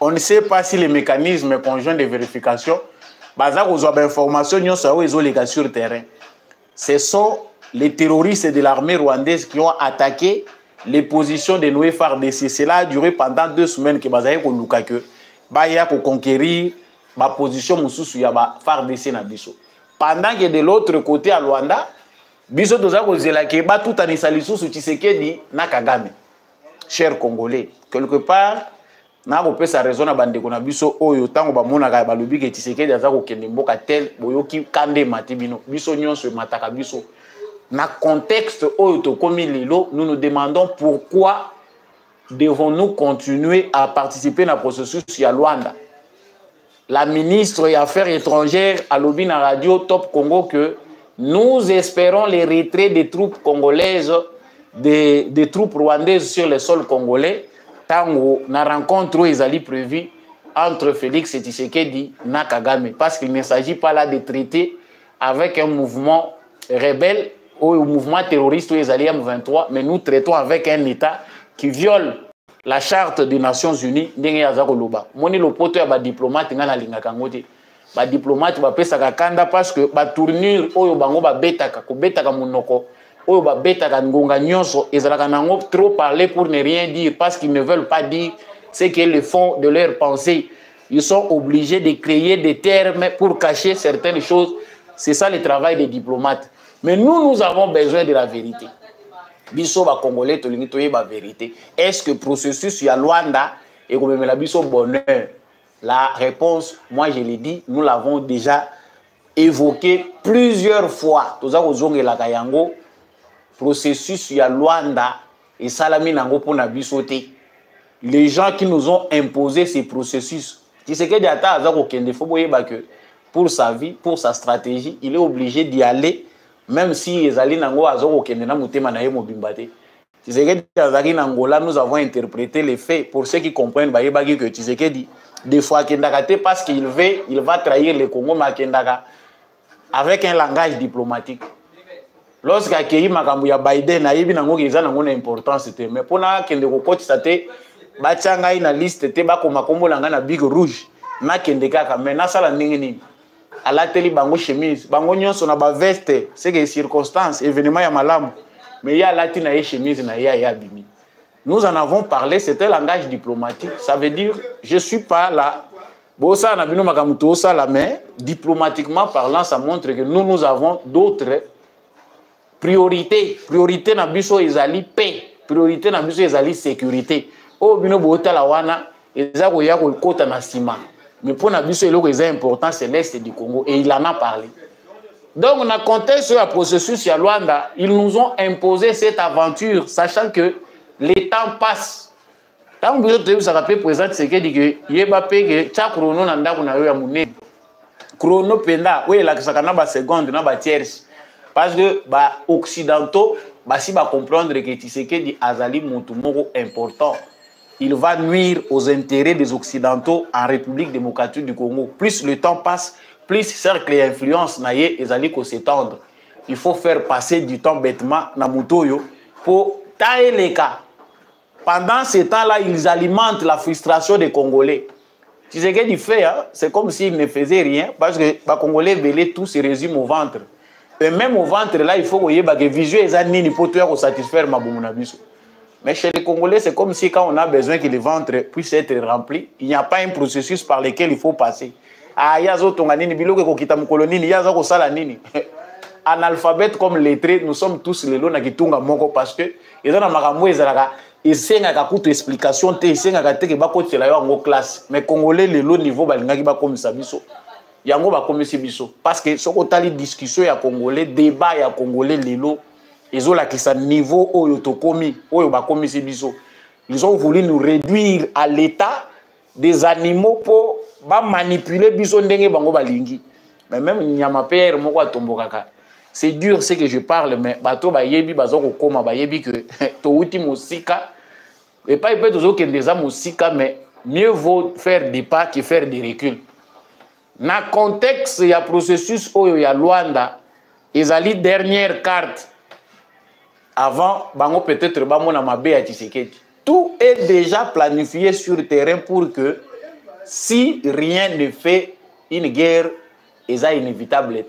on ne sait pas si les mécanismes conjoints de vérification, baza kozwa ba information nyonso oyo ezoleka sur terrain. Ce sont les terroristes de l'armée rwandaise qui ont attaqué les positions de nos FARDC. Cela a duré pendant 2 semaines que bazaye koluka que baya ko conquérir ma position mususu ya ba FARDC na biso. Pendant que de l'autre côté à Luanda, biso toza kozela ke ba tout anisa lisusu Tshisekedi na Kagame. Chers Congolais, quelque part na ko pesa raison na bandeko na biso oyo tango ba monaka ba lobi ke Tshisekedi aza ko kende mboka tel boyoki kande matibino biso nyonso mataka biso na contexte oyo to komi lelo nous nous demandons pourquoi devons-nous continuer à participer à processus ya Luanda. La ministre des Affaires étrangères a lobi na radio Top Congo que nous espérons les retraits des troupes congolaises des troupes rwandaises sur le sol congolais. Tango na rencontre ezali prévue entre Félix Tshisekedi na Kagame parce qu'il ne s'agit pas là de traiter avec un mouvement rebelle ou un mouvement terroriste ou ezali M23, mais nous traitons avec un État qui viole la charte des Nations Unies ndenge yaza koloba. Moni lopoto ya ba diplomate ngana lingaka ngote. Ba diplomate ba pesaka kanda parce que ba tournure oyo bango ba betaka ko betaka munoko. Oyo ba betaka ngonga nyonso ezalaka nango trop parler pour ne rien dire parce qu'ils ne veulent pas dire ce qu'est le fond de leur pensée. Ils sont obligés de créer des termes pour cacher certaines choses. C'est ça le travail des diplomates. Mais nous avons besoin de la vérité. Biso ba Congolais tolingi toyeba vérité. Est-ce que processus ya Luanda et comme la biso bonheur? La réponse, moi je l'ai dit, nous l'avons déjà évoqué plusieurs fois. Toza kozonge la kayango processus ya Luanda et salami nango pona bisote. Les gens qui nous ont imposé ces processus, Tshisekedi ata aza ko kende fo boyeba que pour sa vie, pour sa stratégie, il est obligé d'y aller même si ezali nango aza ko kende na mutema na ye mobimba te. Tshisekedi azaki nangola, nous avons interprété les faits pour ceux qui comprennent bayeba que Tshisekedi des fois kendaka te parce qu'il va trahir le Congo mais kendaka avec un langage diplomatique. Lorsque accueilli makambu ya Biden na yebi nango keza nango na importance te mais pona kende ko kotisa te ba tchanga ina liste te ba koma kombo langa na big rouge na kende kaka mais na sala ndenge nini ala teli bango chemise bango nyonso na ba veste c'est que circonstance événement ya malamu mais ya lati na ye chemise na ya bimi. Nous en avons parlé, c'était un langage diplomatique, ça veut dire je suis pas là. Bosa na bino makambu to sala mais diplomatiquement parlant ça montre que nous avons d'autres priorité na biso ezali paix, priorité na biso ezali sécurité. O bino bota la wana eza ko ya ko kota na sima. Mais pour na biso eloko est important c'est l'est du Congo et il en a parlé. Donc on a contexte sur le processus ya Luanda, ils nous ont imposé cette aventure sachant que les temps passent. Tant que biso ça rappelle présent c'est que dit que yeba pe que cha chrono na ndako na yo ya munene. Chrono penda we la kisaka ba seconde na ba tiers. Parce que bah occidentaux bah si bah comprendre que Tshisekedi azali mutu moko important, il va nuire aux intérêts des occidentaux en République démocratique du Congo. Plus le temps passe, plus cercle et influence naie ezali ko s'étendre. Il faut faire passer du temps bêtement na mutoyo pour tailler les cas. Pendant ce temps-là, ils alimentent la frustration des Congolais. Tshisekedi fait, hein, c'est comme s'il ne faisait rien parce que les Congolais belé tout se résume au ventre. Et même au ventre, là, il faut que les visuels pour satisfaire ma boumunabiso. Mais chez les Congolais, c'est comme si quand on a besoin que le ventre puisse être rempli, il n'y a pas un processus par lequel il faut passer. Ah, il y a d'autres analphabète comme lettré, nous sommes tous les lots qui tunga moko parce que ils ont makambo ezalaka esengaka kutu explication te esengaka te ke bakotela yo en classe. Mais Congolais les lots niveau balingaki ba comme ça biso. Yango ba komisi biso parce que soko tali discussion ya Congolais débat ya Congolais lelo ezola ki sa niveau oyo tokomi oyo ba komisi biso. Ils ont voulu nous réduire à l'état des animaux pour ba manipuler biso ndenge bango balingi. Mais même nyama père moko atombokaka. C'est dur ce que je parle mais bato ba yebi bazoko koma ba yebi que to uti musika et pas peut toujours que des musika mais mieux vaut faire des pas que faire des reculs. Na contexte ya processus oyo ya Luanda ezali dernière carte avant bango peut-être bamona mabe ya Tshisekedi. Tout est déjà planifié sur le terrain pour que si rien ne fait, une guerre est inévitable.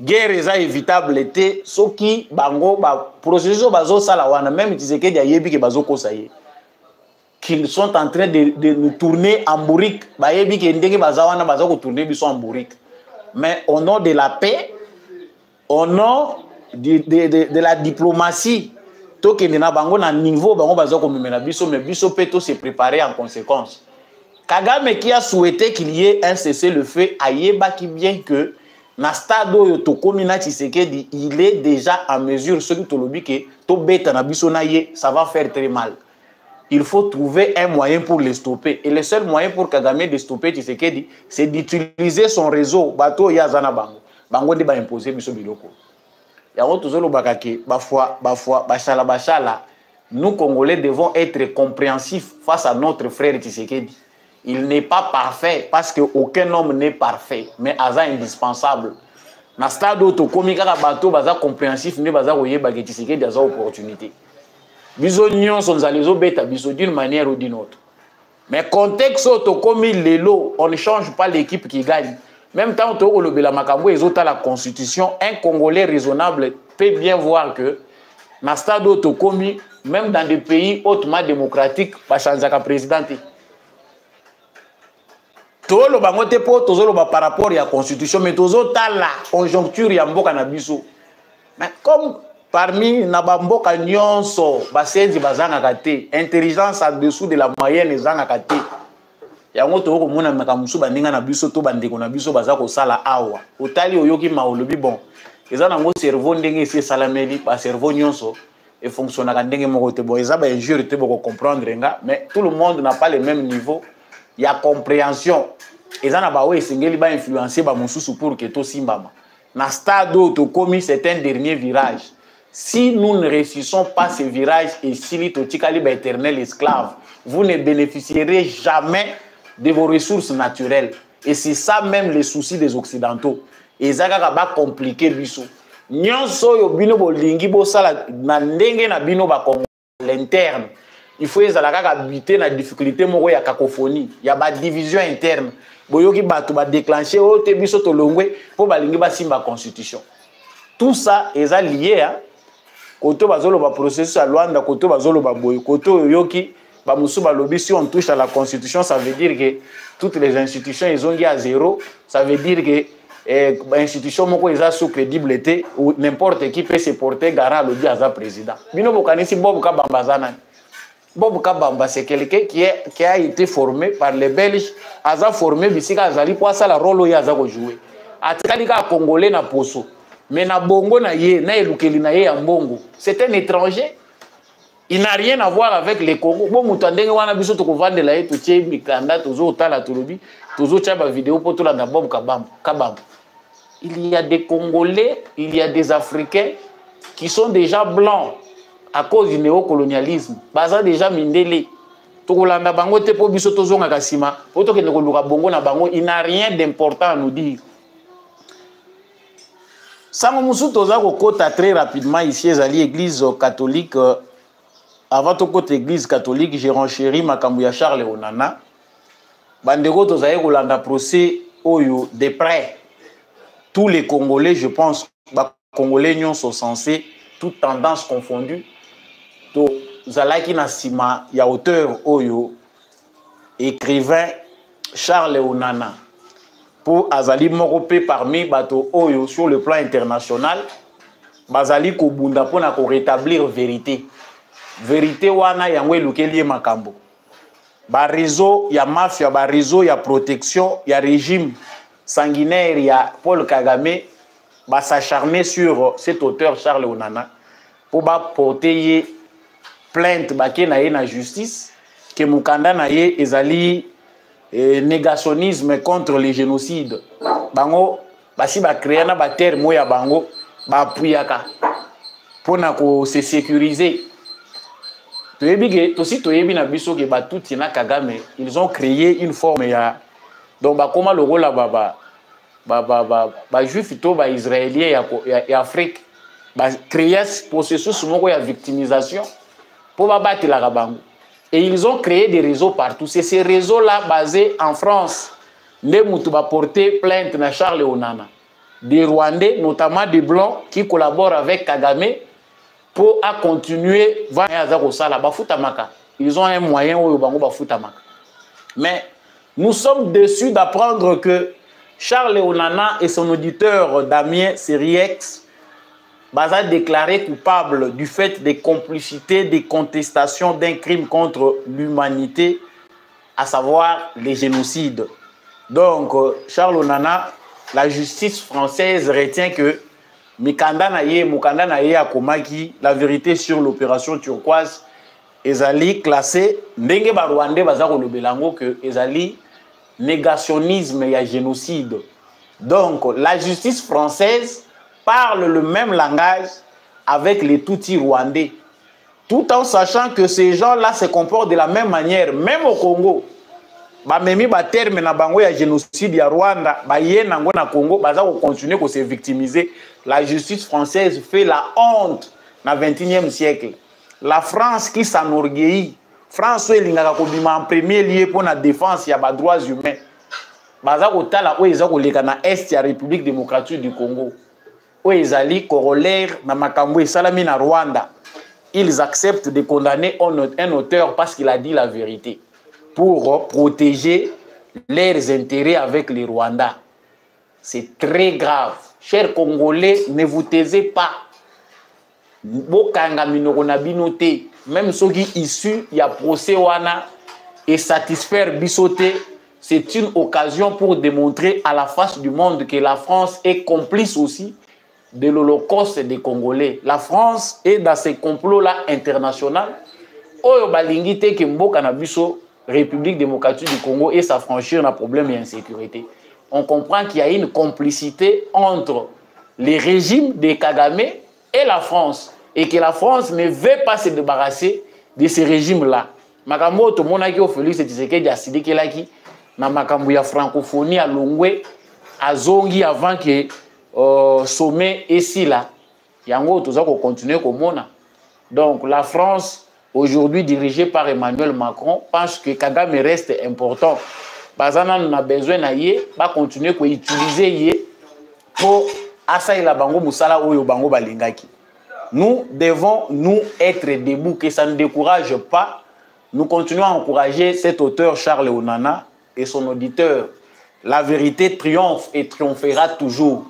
Guerre est évitable. Ce qui, bango, processus bazo salawana, même Tshisekedi a yebi que bazo kosaye. Qu'ils sont en train de nous tourner en bourrique. Ba yebi que ndenge bazawana bazo ko tourner biso en bourrique. Mais au nom de la paix, au nom de la diplomatie, tout que na bango na niveau bango bazo ko memela biso, mais biso peut se préparer en conséquence. Kagame qui a souhaité qu'il y ait un cessez-le-feu, ayeba qui bien que na stade oyo tokomi na Tshisekedi, il est déjà en mesure, ce qui tolobi que to beta na biso na ye, ça va faire très mal. Il faut trouver un moyen pour les stopper. Et le seul moyen pour Kagame de stopper Tshisekedi, c'est d'utiliser son réseau. Bato ya zana bango. Bango de ba imposer biso biloko. Ya woto zolo bakake, bachala. Nous Congolais devons être compréhensifs face à notre frère Tshisekedi. Il n'est pas parfait parce qu'aucun homme n'est parfait, mais aza indispensable. Na stade où tokomi kaka bato baza compréhensif ne baza koyeba ke Tshisekedi aza opportunité. Biso nyonso nzalizo beta biso d'une manière ou d'une autre. Mais contexte où tokomi lelo, on ne change pas l'équipe qui gagne. Même temps où le makambo ezota la constitution, un Congolais raisonnable peut bien voir que na stade où tokomi, même dans des pays hautement démocratiques, pas changer ka président. Tolo bangote po tozolo ba par rapport à la constitution, mais tozo la conjoncture ya mboka na biso. Mais comme parmi na bamboka nyonso basenzi bazanga kate, intelligence en dessous de la moyenne ezanga kate. Yango to ko mona makamusu bandinga na biso to bandeko na biso bazako sala awa. Otali oyoki maolobi bon. Eza nango cerveau ndenge ese salameli ba cerveau nyonso et fonctionne ka ndenge moko te bon eza ba injure te boko comprendre nga, mais tout le monde n'a pas le même niveau. Il y a compréhension. Et ça n'a pas influencé pour que tout simbama. Na stade où c'est un dernier virage. Si nous ne réussissons pas ce virage et si l'itotikali est éternel esclave, vous ne bénéficierez jamais de vos ressources naturelles. Et c'est ça même les soucis des Occidentaux. Et ça va compliquer biso. Nyonso yo bino bolingi bo sala na ndenge na bino ba l'interne. Il faut habiter la difficulté moko ya cacophonie, il y a ba division interne. Boyoki batu ba déclencher o te biso to longwe po balingi ba simba constitution. Tout ça est lié à koto bazolo ba processus à Luanda, koto bazolo ba boy, koto yoki ba musu ba lobby si on touche à la constitution, ça veut dire que toutes les institutions ils ont à zéro, ça veut dire que institution moko eza sous crédibilité ou n'importe qui peut se porter garant lobby à sa président. Bino bokanisi bobu ka bambazana. Bob Kabamba, c'est quelqu'un qui a été formé par les Belges, a formé Bissika Azali pour ça la rôle où il a joué. Atalika Congolais na poso, mais na bongo na ye, na elukeli na ye en bongo. C'est un étranger. Il n'a rien à voir avec les Congo. Bon, mutandenge wana biso to kovande la ye to tie mikanda tozo tala tolobi, tozo chaba vidéo pour tout la na Bob Kabamba. Il y a des Congolais, il y a des Africains qui sont déjà blancs. À cause du néocolonialisme, baza déjà mindele. Tokolanda bango te po biso tozonga kasima, po to kende koluka bongo na bango, il n'a rien d'important à nous dire. Sango musu toza ko kota très rapidement ici ezali église catholique. Avant to kota église catholique, j'ai renchéri makambu ya Charles Onana. Bandeko tozaye kolanda procès oyo de près. Tous les Congolais, je pense, ba Congolais nyonso censés, toutes tendances confondues. To zalaki na sima ya auteur oyo écrivain Charles Onana pour azali moko pe parmi bato oyo sur le plan international bazali ko bunda pona ko rétablir vérité wana yango elukeli makambo ba réseau ya mafia ba réseau ya protection ya régime sanguinaire ya Paul Kagame ba s'acharner sur cet auteur Charles Onana pour ba porter plainte baké na ye na justice que mukanda na ye ezali négationnisme contre les génocides bango basi ba créer na ba terme ya bango ba puyaka pona ko se sécuriser toyebige tosi toyebi na biso ke batuti na Kagame ils ont créé une forme ya donc ba koma le rôle ba juif to ba israélien ya Afrique ba créer processus moko ya victimisation pour battre la bango. Et ils ont créé des réseaux partout. C'est ces réseaux-là basés en France. Les Moutouba porté plainte à Charles Onana. Des Rwandais, notamment des Blancs, qui collaborent avec Kagame pour continuer à ils ont un moyen où ils mais nous sommes déçus d'apprendre que Charles Onana et son auditeur Damien Sériex a déclaré coupable du fait des complicités, des contestations d'un crime contre l'humanité, à savoir les génocides. Donc, Charles Onana, la justice française retient que Mikanda Naye Akomaki, la vérité sur l'opération turquoise, ezali classé ndenge ba Rwandais bazako le belango que ezali négationnisme et génocide. Donc la justice française parle le même langage avec les Tutsis rwandais, tout en sachant que ces gens-là se comportent de la même manière, même au Congo. Ba memi ba terme na bango ya génocide ya Rwanda, ba yenango na Congo bazako continuer ko se victimiser. La justice française fait la honte na 21e siècle. La France qui s'enorgueillit, France est en premier lieu pour la défense des droits humains. Est la République démocratique du Congo. Ils corollaire na Rwanda. Ils acceptent de condamner un auteur parce qu'il a dit la vérité pour protéger leurs intérêts avec les Rwandais. C'est très grave. Chers Congolais, ne vous taisez pas. Même ceux qui issus il y a procès wana et satisfaire bisoté, c'est une occasion pour démontrer à la face du monde que la France est complice aussi de l'Holocauste des Congolais. La France est dans ces complots-là internationaux. Oyo balingite ke mboka na biso République démocratique du Congo et s'affranchir d'un problème d'insécurité. On comprend qu'il y a une complicité entre les régimes de Kagame et la France, et que la France ne veut pas se débarrasser de ces régimes-là. Makambo to monaki o Félix Tshisekedi asidiki laki na makambo ya francophonie à Longwe azongi avant que sommet ici là. Yango toza ko continuer ko mona. Donc la France aujourd'hui dirigée par Emmanuel Macron pense que Kagame reste important. Bazana on a besoin na yé ba continuer ko utiliser yé pour asa la bango musala oyo bango balingaki. Nous devons nous être debout, que ça ne décourage pas. Nous continuons à encourager cet auteur Charles Onana et son auditeur. La vérité triomphe et triomphera toujours.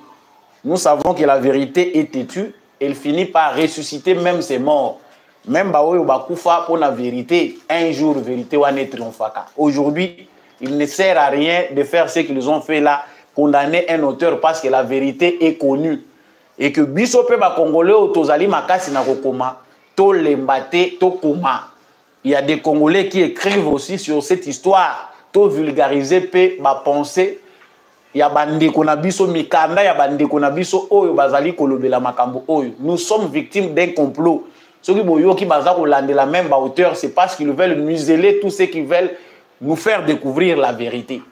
Nous savons que la vérité est têtue, elle finit par ressusciter même ses morts. Même Baoyo Bakoufa pour la vérité, un jour la vérité va triompher. Aujourd'hui, il ne sert à rien de faire ce qu'ils ont fait là, condamner un auteur parce que la vérité est connue. Et que bisope ba Congolais otozali makasi na kokoma to lembate to koma. Il y a des Congolais qui écrivent aussi sur cette histoire, to vulgariser pe ba pensée. Il y a bande ko na biso mikanda, ya bande ko na biso oyo bazali kolobela makambo oyo. Nous sommes victimes d'un complot. Ceux qui boyo ki baza ko landela même ba auteur, c'est parce qu'ils veulent museler tous ceux qui veulent nous faire découvrir la vérité.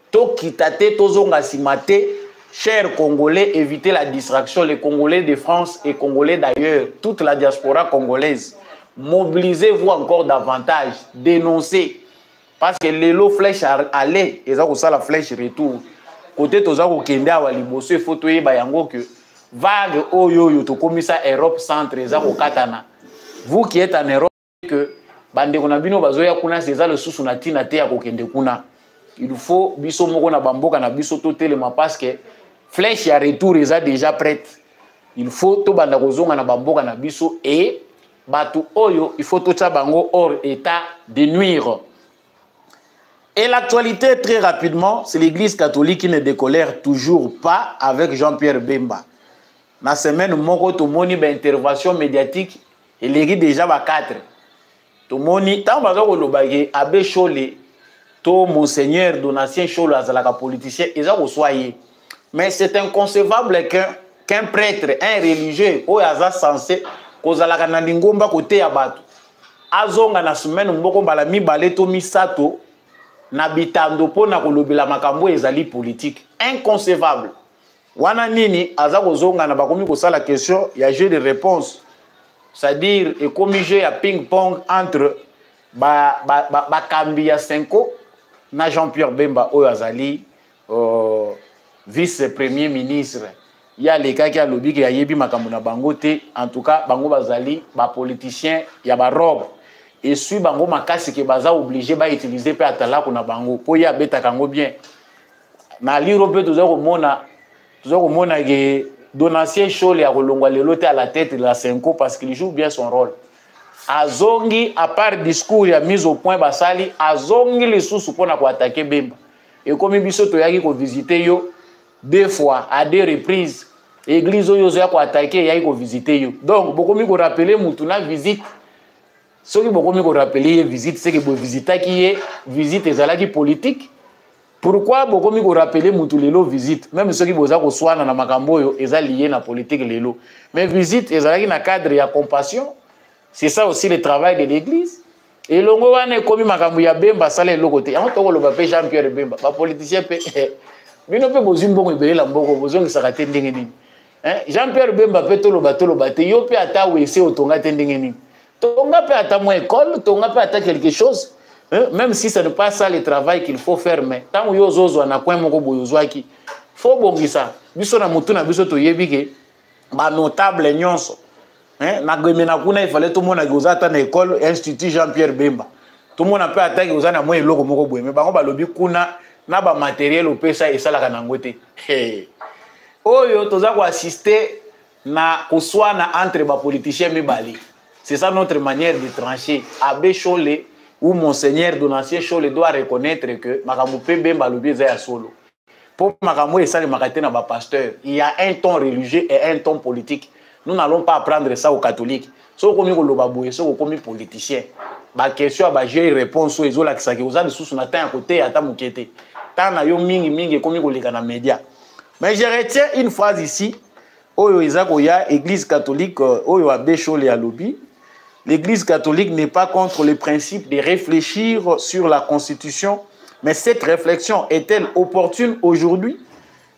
To kitate to zonga simate. Chers Congolais, évitez la distraction. Les Congolais de France et Congolais d'ailleurs, toute la diaspora congolaise, mobilisez-vous encore davantage, dénoncez. Parce que les lots flèches allaient, et ça la flèche retour. Côté Tozako Kende à Waliboso, il faut que bayango que vague oyo yo to komisa Europe centre ezako katana. Vous qui êtes en Europe que bande konabino bazoya kuna c'est ça le sous na tina te ya kokende kuna. Il faut biso moko na bamboka na biso to telema parce que flèche à retour est déjà prête. Il faut tout banda kozonga na bamboka na biso et batu oyo il faut tout ça bango hors état de nuire. Et l'actualité très rapidement, c'est l'Église catholique qui ne décolère toujours pas avec Jean-Pierre Bemba. La semaine moko to moni ba intervention médiatique et l'Église déjà ba 4. To moni tant bazako lobage abbé Cholé to monseigneur Donatien Cholé azalaka politicien ezako soyé. Mais c'est inconcevable qu'un prêtre, un religieux, ou aza censé, kozalaka na lingomba côté ya bato. Azonga na semaine mboko bala mi baleto mi sato na bitando po na kolobela makambo ezali politique. Inconcevable. Wana nini aza kozonga na bakomi kosala question, il y a jeu de réponse. C'est-à-dire et comme jeu ya ping-pong entre bakambi ya Senko na Jean-Pierre Bemba oyo azali vice-premier ministre ya lekaki ya lobby ya yebi makambo na bango te. En tout cas bango bazali ba politicien ya ba robe et suis bango makasi ke baza obligé ba utiliser pe atala ko na bango po ya beta kango bien na liro pe tozo ko mona ke Donatien Chole ya kolongwa lelo te à la tête de la Senko parce qu'il joue bien son rôle. Azongi à part discours ya mise au point basali azongi les sous pour na ko attaquer Bemba et comme biso to yaki ko visiter yo 2 fois à 2 reprises église oyo zo ya ko attaquer yaki ko visiter yo donc beaucoup mi ko rappeler mutu na visite ce qui beaucoup mi ko rappeler visite c'est que bo visiter qui est visite ezalaki politique. Pourquoi beaucoup mi ko rappeler mutu lelo visite même ceux qui boza ko swana na makambo yo eza lié na politique lelo mais visite ezalaki na cadre ya compassion. C'est ça aussi le travail de l'église. Et longo wane komi makambo ya Bemba sale lokote. Yango toko loba pe Jean-Pierre Bemba, ba politicien pe. Bino pe bozimbo ngibele la mboko bozongi sakate ndenge nini. Jean-Pierre Bemba pe to loba te yo pe ata wese otonga te ndenge nini. Tonga pe ata mo école, tonga pe ata quelque chose. Même si ce n'est pas ça le travail qu'il faut faire mais tant yo zozwa na coin moko boyozwaki. Faut bongisa. Biso na mutu na biso to yebike ba notable nyonso. Na gwemena kuna il fallait tout le monde a gozata na école institut Jean-Pierre Bemba. Tout le monde a pu attaquer gozana moi eloko moko boye mais bango ba lobi kuna na ba matériel opesa esalaka na ngote. Oyo toza ko assister na koswana entre ba politiciens mibali. C'est ça notre manière de trancher. Abbé Chole ou monseigneur Donatien Chole doit reconnaître que makambo pe Bemba lobi za ya solo. Pour makambo esali makate na ba pasteur, il y a un ton religieux et un ton politique. Nous n'allons pas apprendre ça aux catholiques. Si vous avez des gens qui sont politiciens, la question est de répondre sur les autres qui sont sous à côté à Tamukete. Tant na yo mingi comme les médias. Mais je retiens une phrase ici. L'église catholique, l'église catholique n'est pas contre le principe de réfléchir sur la constitution, mais cette réflexion est-elle opportune aujourd'hui?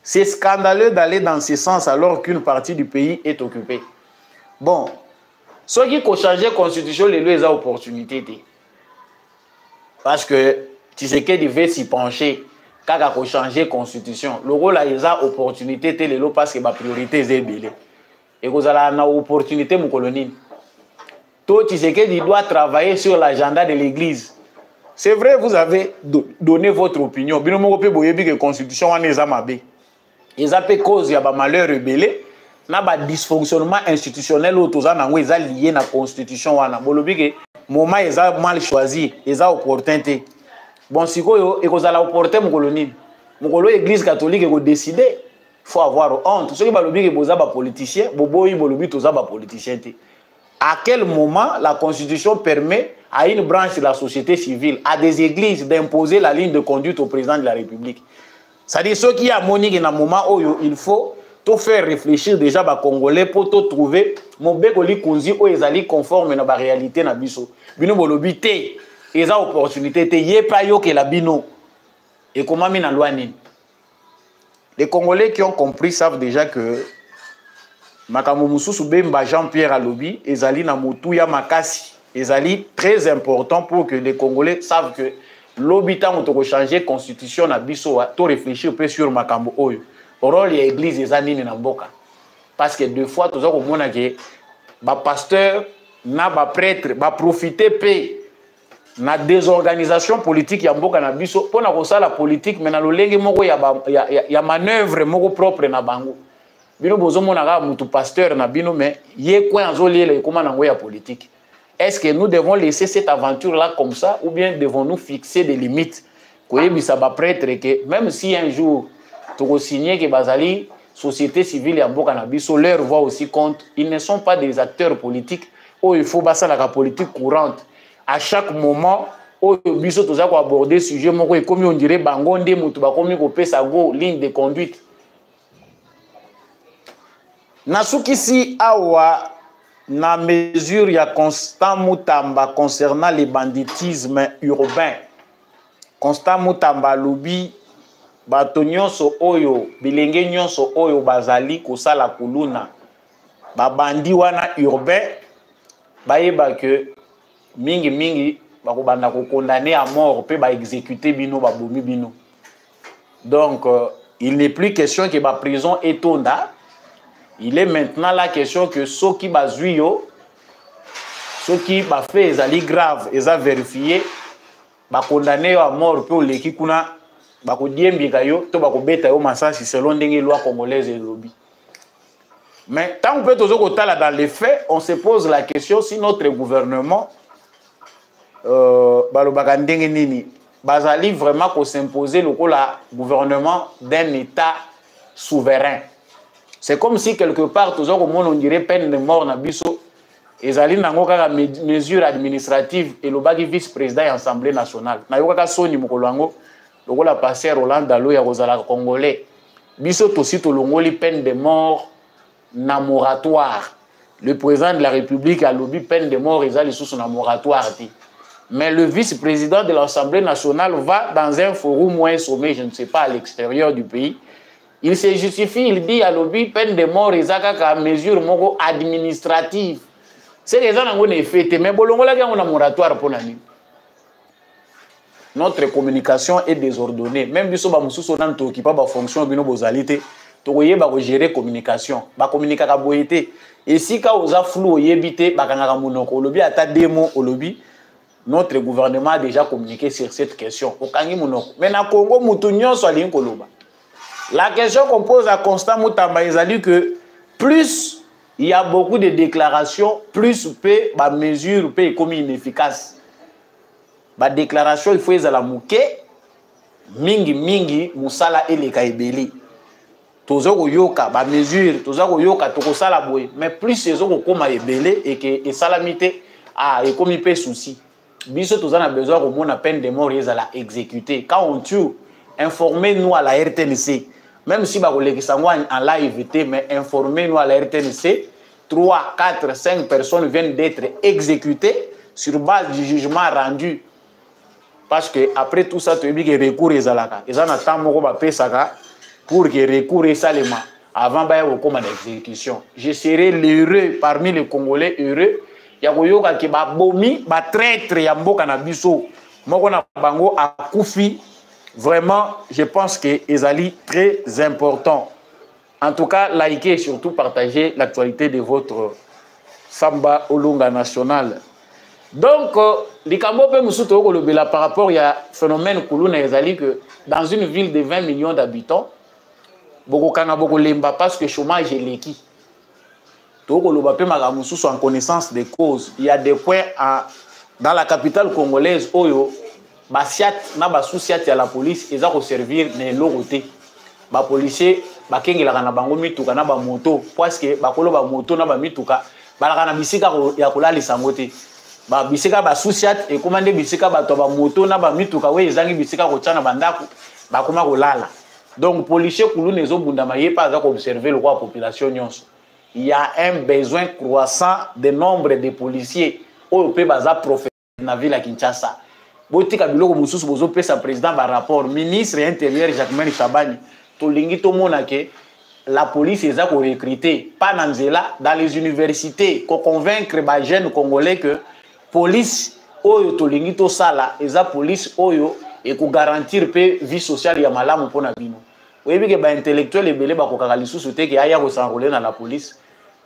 C'est scandaleux d'aller dans ce sens alors qu'une partie du pays est occupée. Bon, ceux qui ont changé la constitution, les lois ont opportunité. Parce que Tshisekedi devait s'y pencher quand il a changé la constitution. Le rôle a opportunité, les lois parce que la priorité est belée. Et vous avez une opportunité, mon colonel. Tout Tshisekedi doit travailler sur l'agenda de l'église. C'est vrai, vous avez donné votre opinion. Bien, vous avez dit que la constitution est amabée. Ils ont cause de malheur rebellé, na ba dysfonctionnement institutionnel autoza nango eza lié na constitution wana. Bolobi ke moment eza mal choisi, eza opportunité. Bon sikoyo ekozala opportunité mukoloni. Mukolo église catholique eko décider, faut avoir honte. Ceux qui balobi ke boza ba politicien, boboyi bolobi toza ba politicien te. À quel moment la constitution permet à une branche de la société civile, à des églises d'imposer la ligne de conduite au président de la République? C'est-à-dire ceux qui ont monique dans un moment où il faut tout faire réfléchir déjà les Congolais pour tout trouver mon bécoli konzi où ils allaient conforme à la réalité na biso. Bino bolobité, ils ont opportunité te yé pas yo que la bino. Et comment mina loi ni? Les Congolais qui ont compris savent déjà que makambo mususu Bemba Jean-Pierre Alobi ezali na motu ya makasi. Ezali très important pour que les Congolais savent que l'obita on changer constitution na biso to réfléchir peu sur makambo oyo rôle ya église ezanini na mboka parce que deux fois toza ko mona ke ba pasteur na ba prêtre ba profiter pe na désorganisation politique ya mboka na biso pona ko sala politique mais na lolenge moko ya manœuvre moko propre na bango bino bozo mona ka mutu pasteur na bino mais ye kwa nzoliele koma na ngo ya politique. Est-ce que nous devons laisser cette aventure-là comme ça ou bien devons-nous fixer des limites? Même si un jour, tu as signé que Bazali, société civile et Mboka Nabiso, leur voix aussi compte, ils ne sont pas des acteurs politiques où il faut passer la politique courante. À chaque moment, où Biso tu as abordé ce sujet, comme on dirait Bangonde, Moutuba, comme on peut sa ligne de conduite. Nasuki si awa na mesure ya Constant Mutamba concernant le banditisme urbain. Constant Mutamba lobi bato nyonso oyo bilenge nyonso oyo bazali kosala kuluna babandi wana urbain bayeba que mingi bakobanda ko condamner à mort pe ba exécuter bino ba bomi bino. Donc il n'est plus question que ba prison etonda. Il est maintenant la question que ceux qui bazuyo, ceux qui ba fait ezali grave, eza vérifié, ba condamner à mort pe oleki kuna ba ko diembika yo to ba ko beta yo masasi selon ndenge loi congolaise et lobby. Mais tant qu'on peut toujours dans les faits, on se pose la question si notre gouvernement bazali vraiment qu'on s'imposer le gouvernement d'un État souverain. C'est comme si quelque part, toujours au monde, on dirait peine de mort na biso, et zali nango kaka mesure administrative et le bagi vice-président de l'Assemblée nationale. Na yoka soni mokoloango, le la passé Roland Dalo ya kozala congolais. Biso tosi to longoli peine de mort na moratoire. Le président de la République a lobby peine de mort et les sous na moratoire. Mais le vice-président de l'Assemblée nationale va dans un forum ou un sommet, je ne sais pas, à l'extérieur du pays. Il se justifie, il dit à lobby peine de mort et à mesure administrative. C'est les gens qui ont fait, mais bolongola qui ont un moratoire pour l'année. Notre communication est désordonnée. Même si nous sommes qui pas de fonction de nos bozalité. Tokoye ba gérer communication ba communiquer ka boyete et si ka oza flou yebité ba kangaka monoko lobby ata demo au lobby notre gouvernement a déjà communiqué sur cette question au kangi monoko mais na Congo mutu nyonso ali koloba la question qu'on pose à Constant Mutamba ezali que plus il y a beaucoup de déclarations plus pe ba mesure pe comme inefficace ba déclaration il faut ezala muke mingi musala eleka ebeli tozoko yoka ba mesure tozoko yoka tokosala boye mais plus ezoko koma ebele et que salamité et comme il peut souci biso tozana besoin au monde peine de mort ezala exécuter quand on tue informez-nous à la RTNC même si ba kolekisa ngwa en live mais informez-nous à la RTNC 3 4 5 personnes viennent d'être exécutées sur base du jugement rendu parce que après tout ça tu dis que recours ezalaka ezana temps moko ba pesaka pour que recours seulement avant de commander l'exécution. Je serai l'heureux parmi les Congolais heureux. Yakoyoka ki ba bomi ba traître ya mboka na biso. Moko na bango a koufi. Vraiment, je pense que ezali très important. En tout cas, likez et surtout partagez l'actualité de votre Samba Olunga National. Donc, likambo pe musuto ko lobela par rapport ya phénomène kuluna ezali que dans une ville de 20 millions d'habitants beaucoup kanga beaucoup lemba parce que chômage est l'équi. Tout le monde en connaissance des causes. Il y a des points dans la capitale congolaise oyo basiat na basusiat ya la police ils ont servir ne loroté. Ba policier ba kengela kana bango mituka na ba moto parce que ba kolo ba moto na ba mituka ba kana bisika ya kolali sangote. Ba bisika ba susiat et commander bisika ba to ba moto na ba mituka we ezangi bisika ko tsana bandako ba koma kolala. Donc, policier Kouloune et Zobundamaye pas observer le roi population nyonso. Il y a un besoin croissant de nombre de policiers au pays baza professionnel dans la ville à Kinshasa. Boti kabilo ko mususu bozo pesa président ba rapport ministre intérieur Jacques Chabani to lingi to mona ke la police est à recruter pas dans les universités pour convaincre les jeunes congolais que police oyo to lingi to sala eza police oyo et pour garantir pe vie sociale ya malamu pona bino. Oui, que les intellectuels et les s'enrôler dans la police.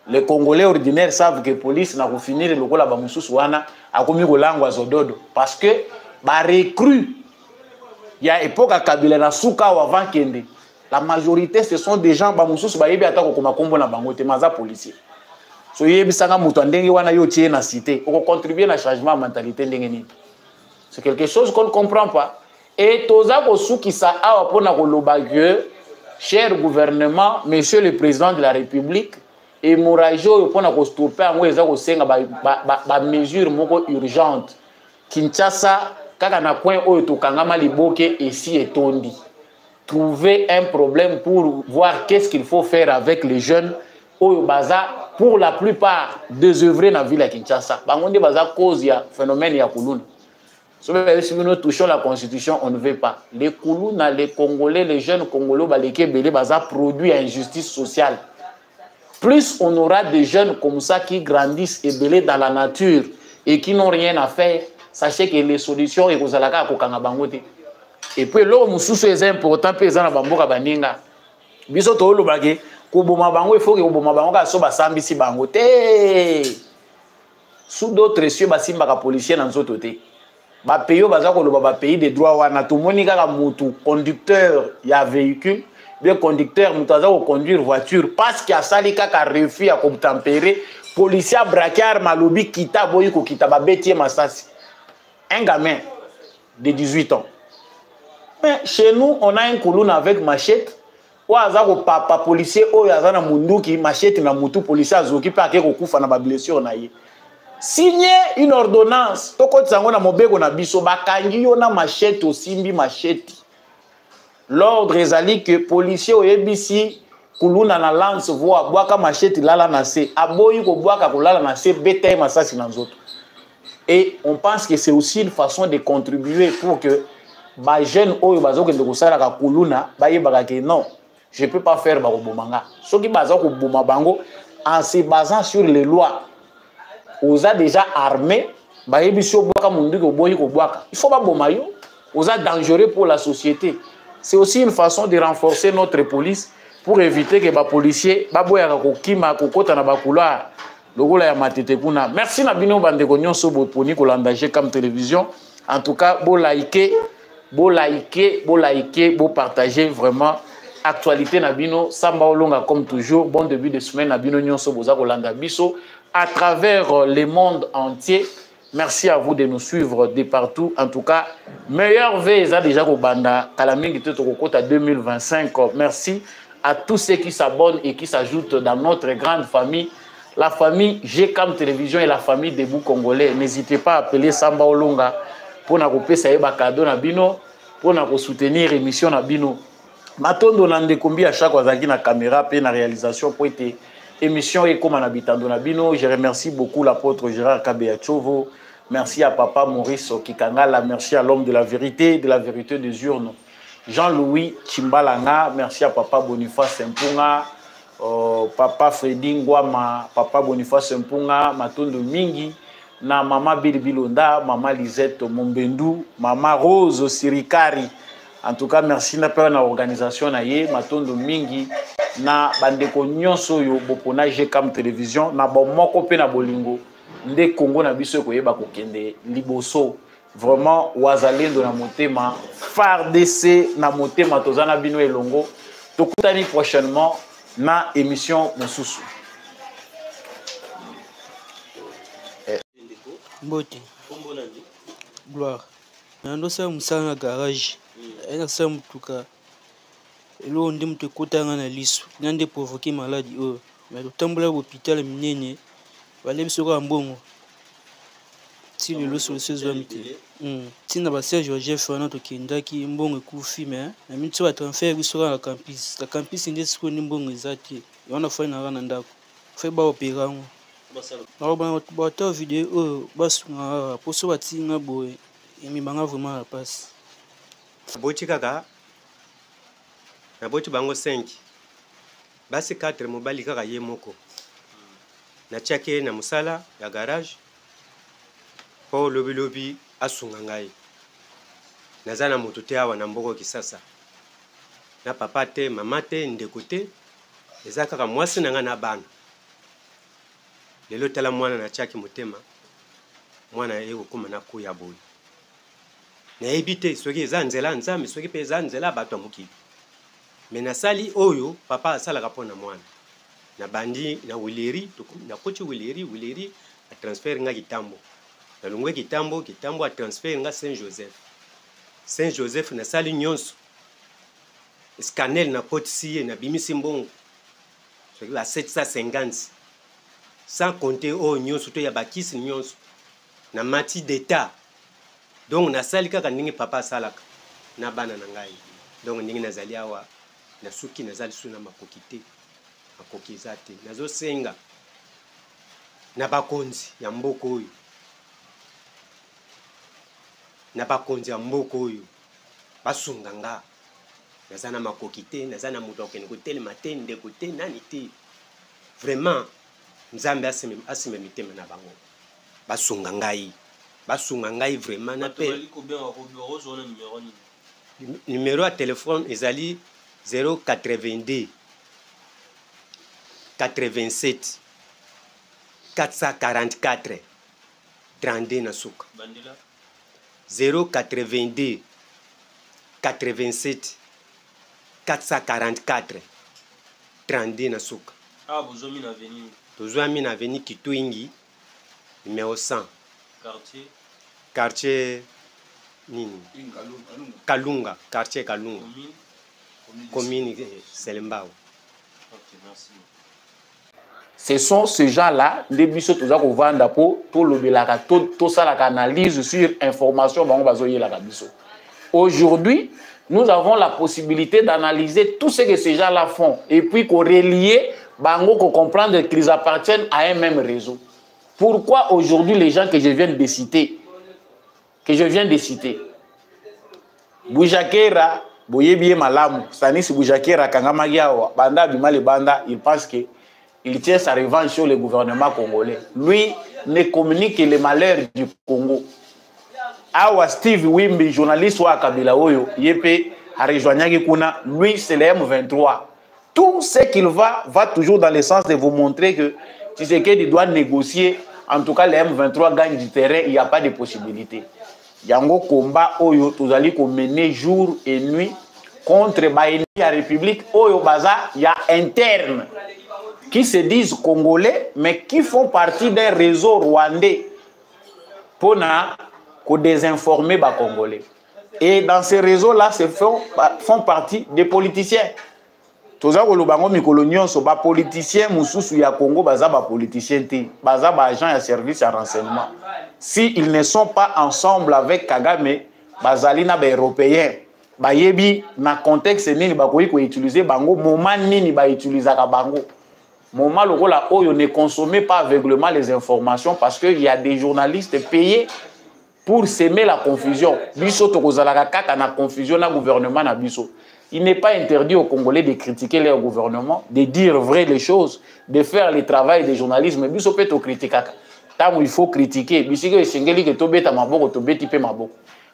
Les Congolais ordinaires savent que la police n'a pas fini de la parce que les recrues, il y a une époque à Kabila na Souka ou avant Kende. La majorité, ce sont des gens qui sont policiers. So contribuer à un changement de mentalité. C'est quelque chose qu'on ne comprend pas. Et toza kosuki sa awa pona koloba que cher gouvernement, monsieur le président de la République, et mourajo pona ko stopper ngo eza ko senga ba mesure moko urgente. Kinshasa kaka na coin oyo to kangama liboke ici et tondi. Trouver un problème pour voir qu'est-ce qu'il faut faire avec les jeunes oyo baza pour la plupart désœuvrés dans la ville de Kinshasa. Bangonde baza cause ya phénomène ya kuluna. Si nous touchons la constitution, on ne veut pas. Les Koulouna, les Congolais, les jeunes Congolais, les Kébélés, ça produit injustice sociale. Plus on aura des jeunes comme ça qui grandissent et belés dans la nature et qui n'ont rien à faire, sachez que les solutions et vous allez kokanga bango te. Et puis l'eau mususu est important pe ezana bamboka baninga. Biso to lobake ko boma bango il faut que boma bango ka so basambisi bango te. Sous d'autres cieux basimba ka policier na nzoto te. Ba payo baza ko loba ba pays des droits wana to moni kaka mutu conducteur ya véhicule bien conducteur mutu aza ko conduire voiture parce qu'il a sali kaka refus à tempérer policier braqueur malobi kita boyi ko kita ba betie masasi. Un gamin de 18 ans. Mais chez nous, on a un colonne avec machette. Ou aza ko papa policier o aza na munduki machette na mutu policier azoki pa ke ko kufa na ba blessure na ye. Signer une ordonnance. Toko tsango na mobeko na biso bakangi yo na machette osimbi machette. L'ordre ezali que policier o yebisi kuluna na lance voa boaka machette lala na se. Aboyi ko boaka ko lala na se bete masasi na nzoto. Et on pense que c'est aussi une façon de contribuer pour que les jeunes qui non, je ne peux pas faire Barobomanga. Ceux qui en se basant sur les lois, on a déjà armé, il faut pas bomayo, on a dangereux pour la société. C'est aussi une façon de renforcer notre police pour éviter que les policiers merci Nabino Bandeko Nyonso Boponi Kolanda Comme Télévision. En tout cas, beau liker, beau partager vraiment actualité Nabino Samba Olonga comme toujours. Bon début de semaine Nabino Nyonso Boza Kolanda Biso à travers le monde entier. Merci à vous de nous suivre de partout. En tout cas, meilleur visa déjà au Banda Kalamingi Totokota 2025. Merci à tous ceux qui s'abonnent et qui s'ajoutent dans notre grande famille. La famille GCAM Télévision et la famille Debout Congolais. N'hésitez pas à appeler Samba Olonga pour nous faire des cadeaux pour nous soutenir l'émission Nabino. Matondo nande kombi à chaque fois na caméra et na réalisation pour être émission et comme habitando Nabino. Je remercie beaucoup l'apôtre Gérard Kabeachovo. Merci à papa Maurice Kikangala. Merci à l'homme de la vérité des urnes. Jean-Louis Chimbalanga. Merci à papa Boniface Mpunga. Papa Freddy Ngwama, papa Boniface Mpunga, Matondo Mingi, na mama Bilbilonda, mama Lisette Mombendu, mama Rose Sirikari. En tout cas, merci na peur na organisation na ye, Matondo Mingi, na bandeko nyonso yo bopona GCAM Télévision, na bomoko pe na bolingo, nde Congo na biso ko yeba ko kende liboso. Vraiment wazalendo na motema, FARDC na motema tozana bino elongo. Tokutani prochainement na émission mosusu. Mbote. Gloire. Nando sa musala na garage. Ena sa mutuka. Elo ndi mutu kotanga na liso. Nande provoquer maladie o. Mais totambola hôpital minene. Bale bisoka mbongo. Si le loso sezo mite. Tina ba Serge Joseph wana to kindaki mbongo ekufi mais na mitu wa transfert bisoka na campus. La campus ndi siko ni mbongo ezati. Wana fa na rana ndako. Fe ba opéra ngo. Ba ta vidéo basunga poso batinga boye. Emi banga vraiment la passe. Boti kaka. Na boti bango 5. Basi 4 mobali kaka ye moko. Na chake na musala ya garage. Po lobi asunga ngai. Nazana mutu te awa na mboko kisasa. Na papa te, mama te, ndeko te. Eza kaka mwasi na nga na bana. Lelo tala mwana na chaki motema. Mwana eko kuma na kuya boy. Na ebite soki eza nzela nzambe soki pe eza nzela bato amuki. Me na sali oyo papa asala kapona mwana. Na bandi na wileri na kochi wileri a transfer nga kitambo. Na lungwe kitambo a transfer nga Saint Joseph na sali nyonso. Scanel na potisiye na bimisi mbongo. Soki ba 750. Sans compter o nyonso to ya bakisi nyonso. Na mati d'état. Donc na sali kaka ndingi papa salaka na bana na ngai. Donc ndingi nazali awa na suki nazali suna makokite. Makokizate. Nazo senga. Na bakonzi ya mboko oyo. Na bakonzi ya mboko oyo basunga nga nazana makokite nazana mutu akene kotelema te ndeko te nani te vraiment nzambe asime mitema na bango basunga ngai basunga ngai vraiment na pe numéro à téléphone ezali 082 87 444 32 na suka 082 87 444 32 na suka. Ah, besoin na avenue. Besoin na avenue Kitwingi numéro 100. Quartier. Quartier nini? Kalunga, quartier Kalunga. Commune Selembao. Ok, merci. Ce sont ces gens-là, les biso tous qu'on vend pour le belaka tout ça la analyse sur information bango bazoyer la biso. Aujourd'hui, nous avons la possibilité d'analyser tout ce que ces gens-là font et puis qu'on relie bango qu'on comprendre qu'ils appartiennent à un même réseau. Pourquoi aujourd'hui les gens que je viens de citer, Boujakera, Boyebié Malamu, Stanis Boujakera, Kangamagiawa, Banda Bimale Banda, il pense que il tient sa revanche sur le gouvernement congolais. Lui ne communique que les malheurs du Congo. Awa Steve Wimbi, journaliste wa Kabila Oyo, Yepe, a rejoint Kuna, lui c'est le M23. Tout ce qu'il va toujours dans le sens de vous montrer que Tshisekedi doit négocier. En tout cas, le M23 gagne du terrain, il n'y a pas de possibilité. Yango combat Oyo, tous allez mener jour et nuit contre la République Oyo Baza, il y a interne qui se disent congolais, mais qui font partie d'un réseau rwandais pour désinformer les Congolais. Et dans ces réseaux-là, font partie des politiciens. Tous les politiciens mususu ya Congo, baza ba politiciens te, baza ba agents de service à renseignement. S'ils ne sont pas ensemble avec Kagame, bazali na ba européens, ba yebi na contexte nini ba koyi ko utiliser bango, moment nini ba utiliser ka bango. Moment lokola oyo ne consommez pas aveuglement les informations parce qu'il y a des journalistes payés pour semer la confusion. Biso tokozalaka kaka na confusion na gouvernement na biso. Il n'est pas interdit aux Congolais de critiquer leur gouvernement, de dire vrai les choses, de faire le travail des journalistes. Mais biso peut critiquer. Tant il faut critiquer.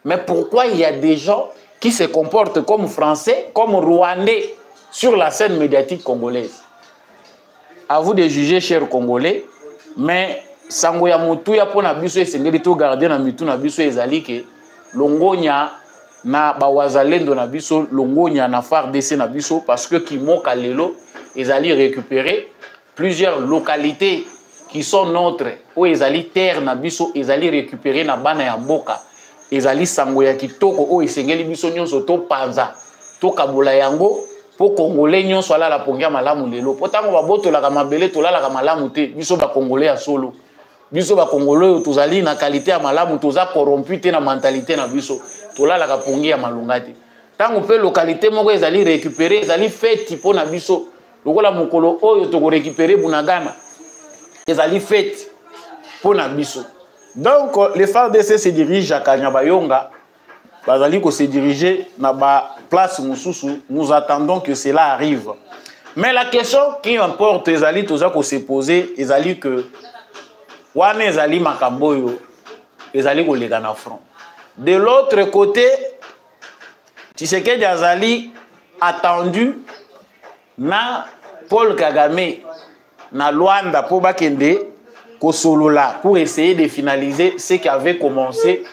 Mais pourquoi il y a des gens qui se comportent comme Français, comme Rwandais sur la scène médiatique congolaise? À vous de juger, chers Congolais, mais sango ya mutu ya pona biso esengeli to garder na mitu na biso ezali ke longonya na bawazalendo na biso longonya na FARDC na biso parce que Kimoka lelo ezali récupérer plusieurs localités qui sont nôtres ou ezali terre na biso ezali récupérer na bana ya mboka ezali sango ya kitoko o esengeli biso nyonso to panza to kabola yango po Congolais nyonso ala la pongia malamu lelo potango baboto la kamabele to la kamalamu te biso ba Congolais ya solo biso ba Congolais tozali na qualité ya malamu toza corrompu te na mentalité na biso tola la pongia malungati tango pe localité moko ezali récupérer ezali fête po na biso lokola mokolo oyo to ko récupérer Bunagana ezali fête po na biso. Donc les FARDC se dirigent à Kanyabayonga bazali ko se diriger na ba place mususu. Nous attendons que cela arrive. Mais la question qui importe ezali toza ko se poser ezali que wana ezali makamboyo ezali ko lega na front. De l'autre côté, Tshisekedi azali attendu na Paul Kagame na Luanda pour bakende kosolola pour essayer de finaliser ce qui avait commencé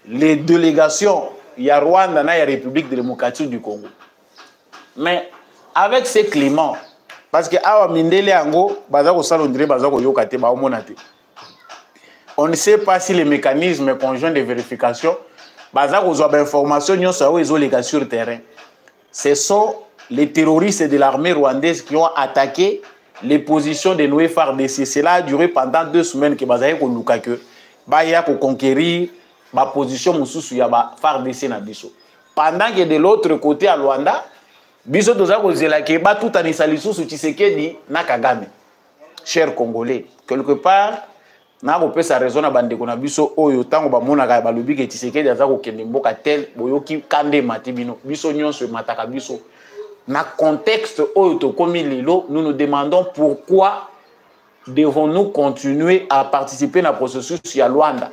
les délégations ya Rwanda na ya République démocratique du Congo. Mais avec ce climat, parce que awa mindele yango baza ko salondire baza ko yokate ba omonate. On ne sait pas si les mécanismes conjoints de vérification baza ko zo ba information nyonso ezo lega sur terrain. Ce sont les terroristes de l'armée rwandaise qui ont attaqué les positions de nos FARDC. Cela a duré pendant 2 semaines que baza ko luka que baya ko conquérir ma position mususu ya ba FARDC na biso. Pendant que de l'autre côté à Luanda, biso toza ko zela ke ba tout anisa lisusu Tshisekedi na Kagame. Chers Congolais, quelque part na ko pesa raison na bandeko na biso oyo tango ba monaka ba lobi ke Tshisekedi aza ko kende mboka tel boyoki kande matibino biso nyonso mataka biso na contexte oyo to komi lelo. Nous nous demandons pourquoi devons-nous continuer à participer na processus ya Luanda.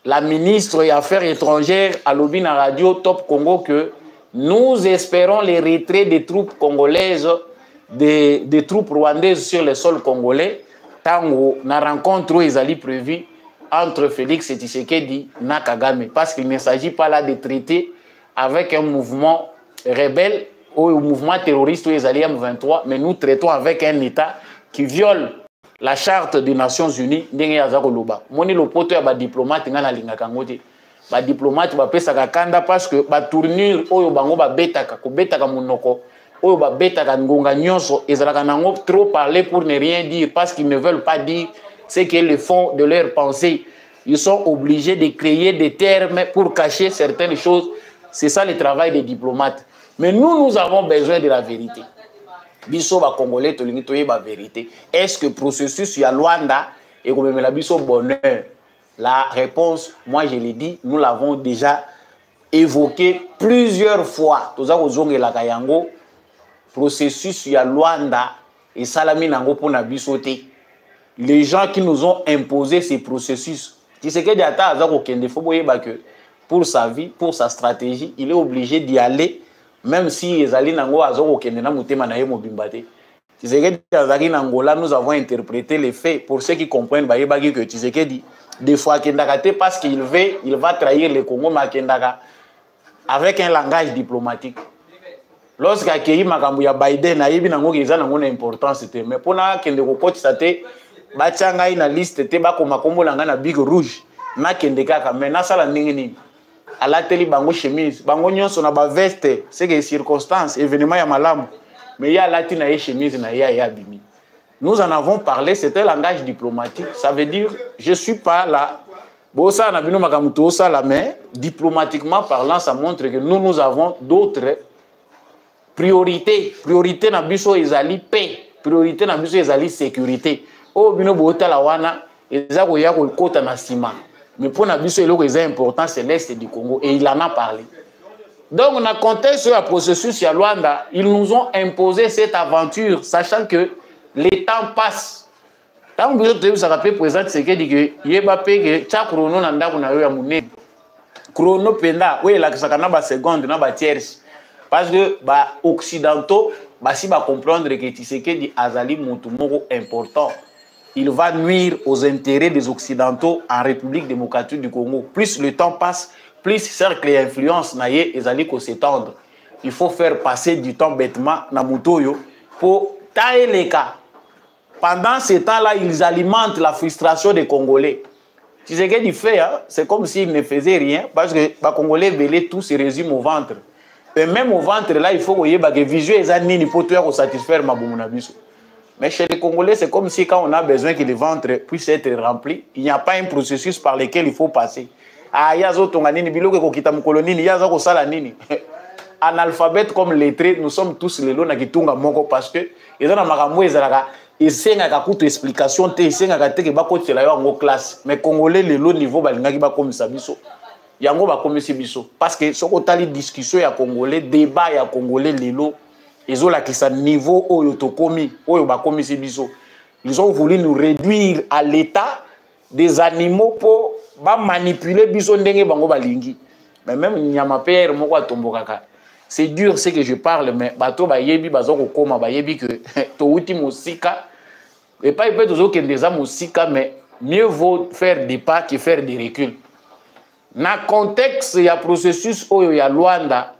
la ministre des Affaires étrangères à Lobina Radio Top Congo que nous espérons les retraits des troupes congolaises, des troupes rwandaises sur le sol congolais, tango na rencontre ezali prévue entre Félix Tshisekedi et Kagame, parce qu'il ne s'agit pas là de traiter avec un mouvement rebelle ou un mouvement terroriste ou ezali M23, mais nous traitons avec un État qui viole la charte des Nations Unies. Ndenge yaza koloba moni lopoto ya ba diplomate ngana linga kangote ba diplomate ba pesa kanda parce que ba tournure oyo bango ba betaka ko betaka monoko oyo ba betaka ngonga nyonso ezalaka nango trop parler pour ne rien dire parce qu'ils ne veulent pas dire ce qui est le fond de leur pensée. Ils sont obligés de créer des termes pour cacher certaines choses. C'est ça le travail des diplomates. Mais nous avons besoin de la vérité. Biso ba Congolais tolingi toye ba vérité. Est-ce que processus ya Luanda et comme la biso bonheur? La réponse, moi je l'ai dit, nous l'avons déjà évoqué plusieurs fois. Toza kozonge la kayango processus ya Luanda et salami nango pona biso te. Les gens qui nous ont imposé ces processus, qui c'est que diata azako kende fo boyeba que pour sa vie, pour sa stratégie, il est obligé d'y aller. Même si ezali nango azoko kende na mutema na ye mobimbate. Tshisekedi azaki nangola, nous avons interprété les faits pour ceux qui comprennent bayebaki que Tshisekedi des fois kendaka te parce qu'il va trahir le Congo mais kendaka avec un langage diplomatique. Lorsqu'akei makambo ya Biden ayebi nango keza nango na importance te mais pona kende ko kotisa te batianga ina liste te bakoma kombo langa na big rouge na kende kaka mais na sala ndenge nini à la télé bango chemise bango nyonso na ba veste c'est que circonstances événement ya malamu mais ya la tina ye chemise na ya bimi. Nous en avons parlé, c'était un langage diplomatique, ça veut dire je suis pas là bosa na bino makamuto ça la mais diplomatiquement parlant ça montre que nous avons d'autres priorités na biso ezali paix, priorité na biso ezali sécurité o bino bota la wana ezako ya ko kota na sima. Mais pour Nabiso, le important, c'est l'Est du Congo. Et il en a parlé. Donc, dans le contexte sur le processus à Luanda, ils nous ont imposé cette aventure, sachant que les temps passent. Tant que vous avez rappelé, président, c'est que il y a que chaque chrono n'a pas de chrono penda, oui, la seconde, na tierce. Parce que les Occidentaux, si vous comprendre que Tshisekedi Azali Montumoro important. Il va nuire aux intérêts des Occidentaux en République démocratique du Congo. Plus le temps passe, plus cercle et influence naye ezali ko s'étendre. Il faut faire passer du temps bêtement na mutoyo pour tailler les cas. Pendant ce temps-là, ils alimentent la frustration des Congolais. Tu sais ce qu'il fait, hein? C'est comme s'ils ne faisaient rien parce que les Congolais belé tout se résume au ventre. Et même au ventre là, il faut que visuel ezani ni pour toi satisfaire ma bomunabiso. Mais chez les Congolais, c'est comme si quand on a besoin que le ventre puisse être rempli, il n'y a pas un processus par lequel il faut passer. Ah, il y a d'autres analphabète comme lettré, nous sommes tous les lots qui tunga moko parce que ils ont makambo ezalaka esengaka kutu explication te esengaka te ke bakotela yo en classe. Mais Congolais les lots niveau balingaki ba komisa biso. Yango ba komisi biso parce que soko tali discussion ya Congolais, débat ya Congolais les lots. Ils ont la niveau oyo tokomi oyo bakomi biso. Ils ont voulu nous réduire à l'état des animaux pour manipuler biso ndenge bango balingi. Mais même nyama père moko atombokaka. C'est dur ce que je parle mais bato ba yebi bazoko koma ba yebi que to uti musika et pas peut toujours que des musika mais mieux vaut faire des pas que faire des reculs. Na contexte ya processus oyo ya Luanda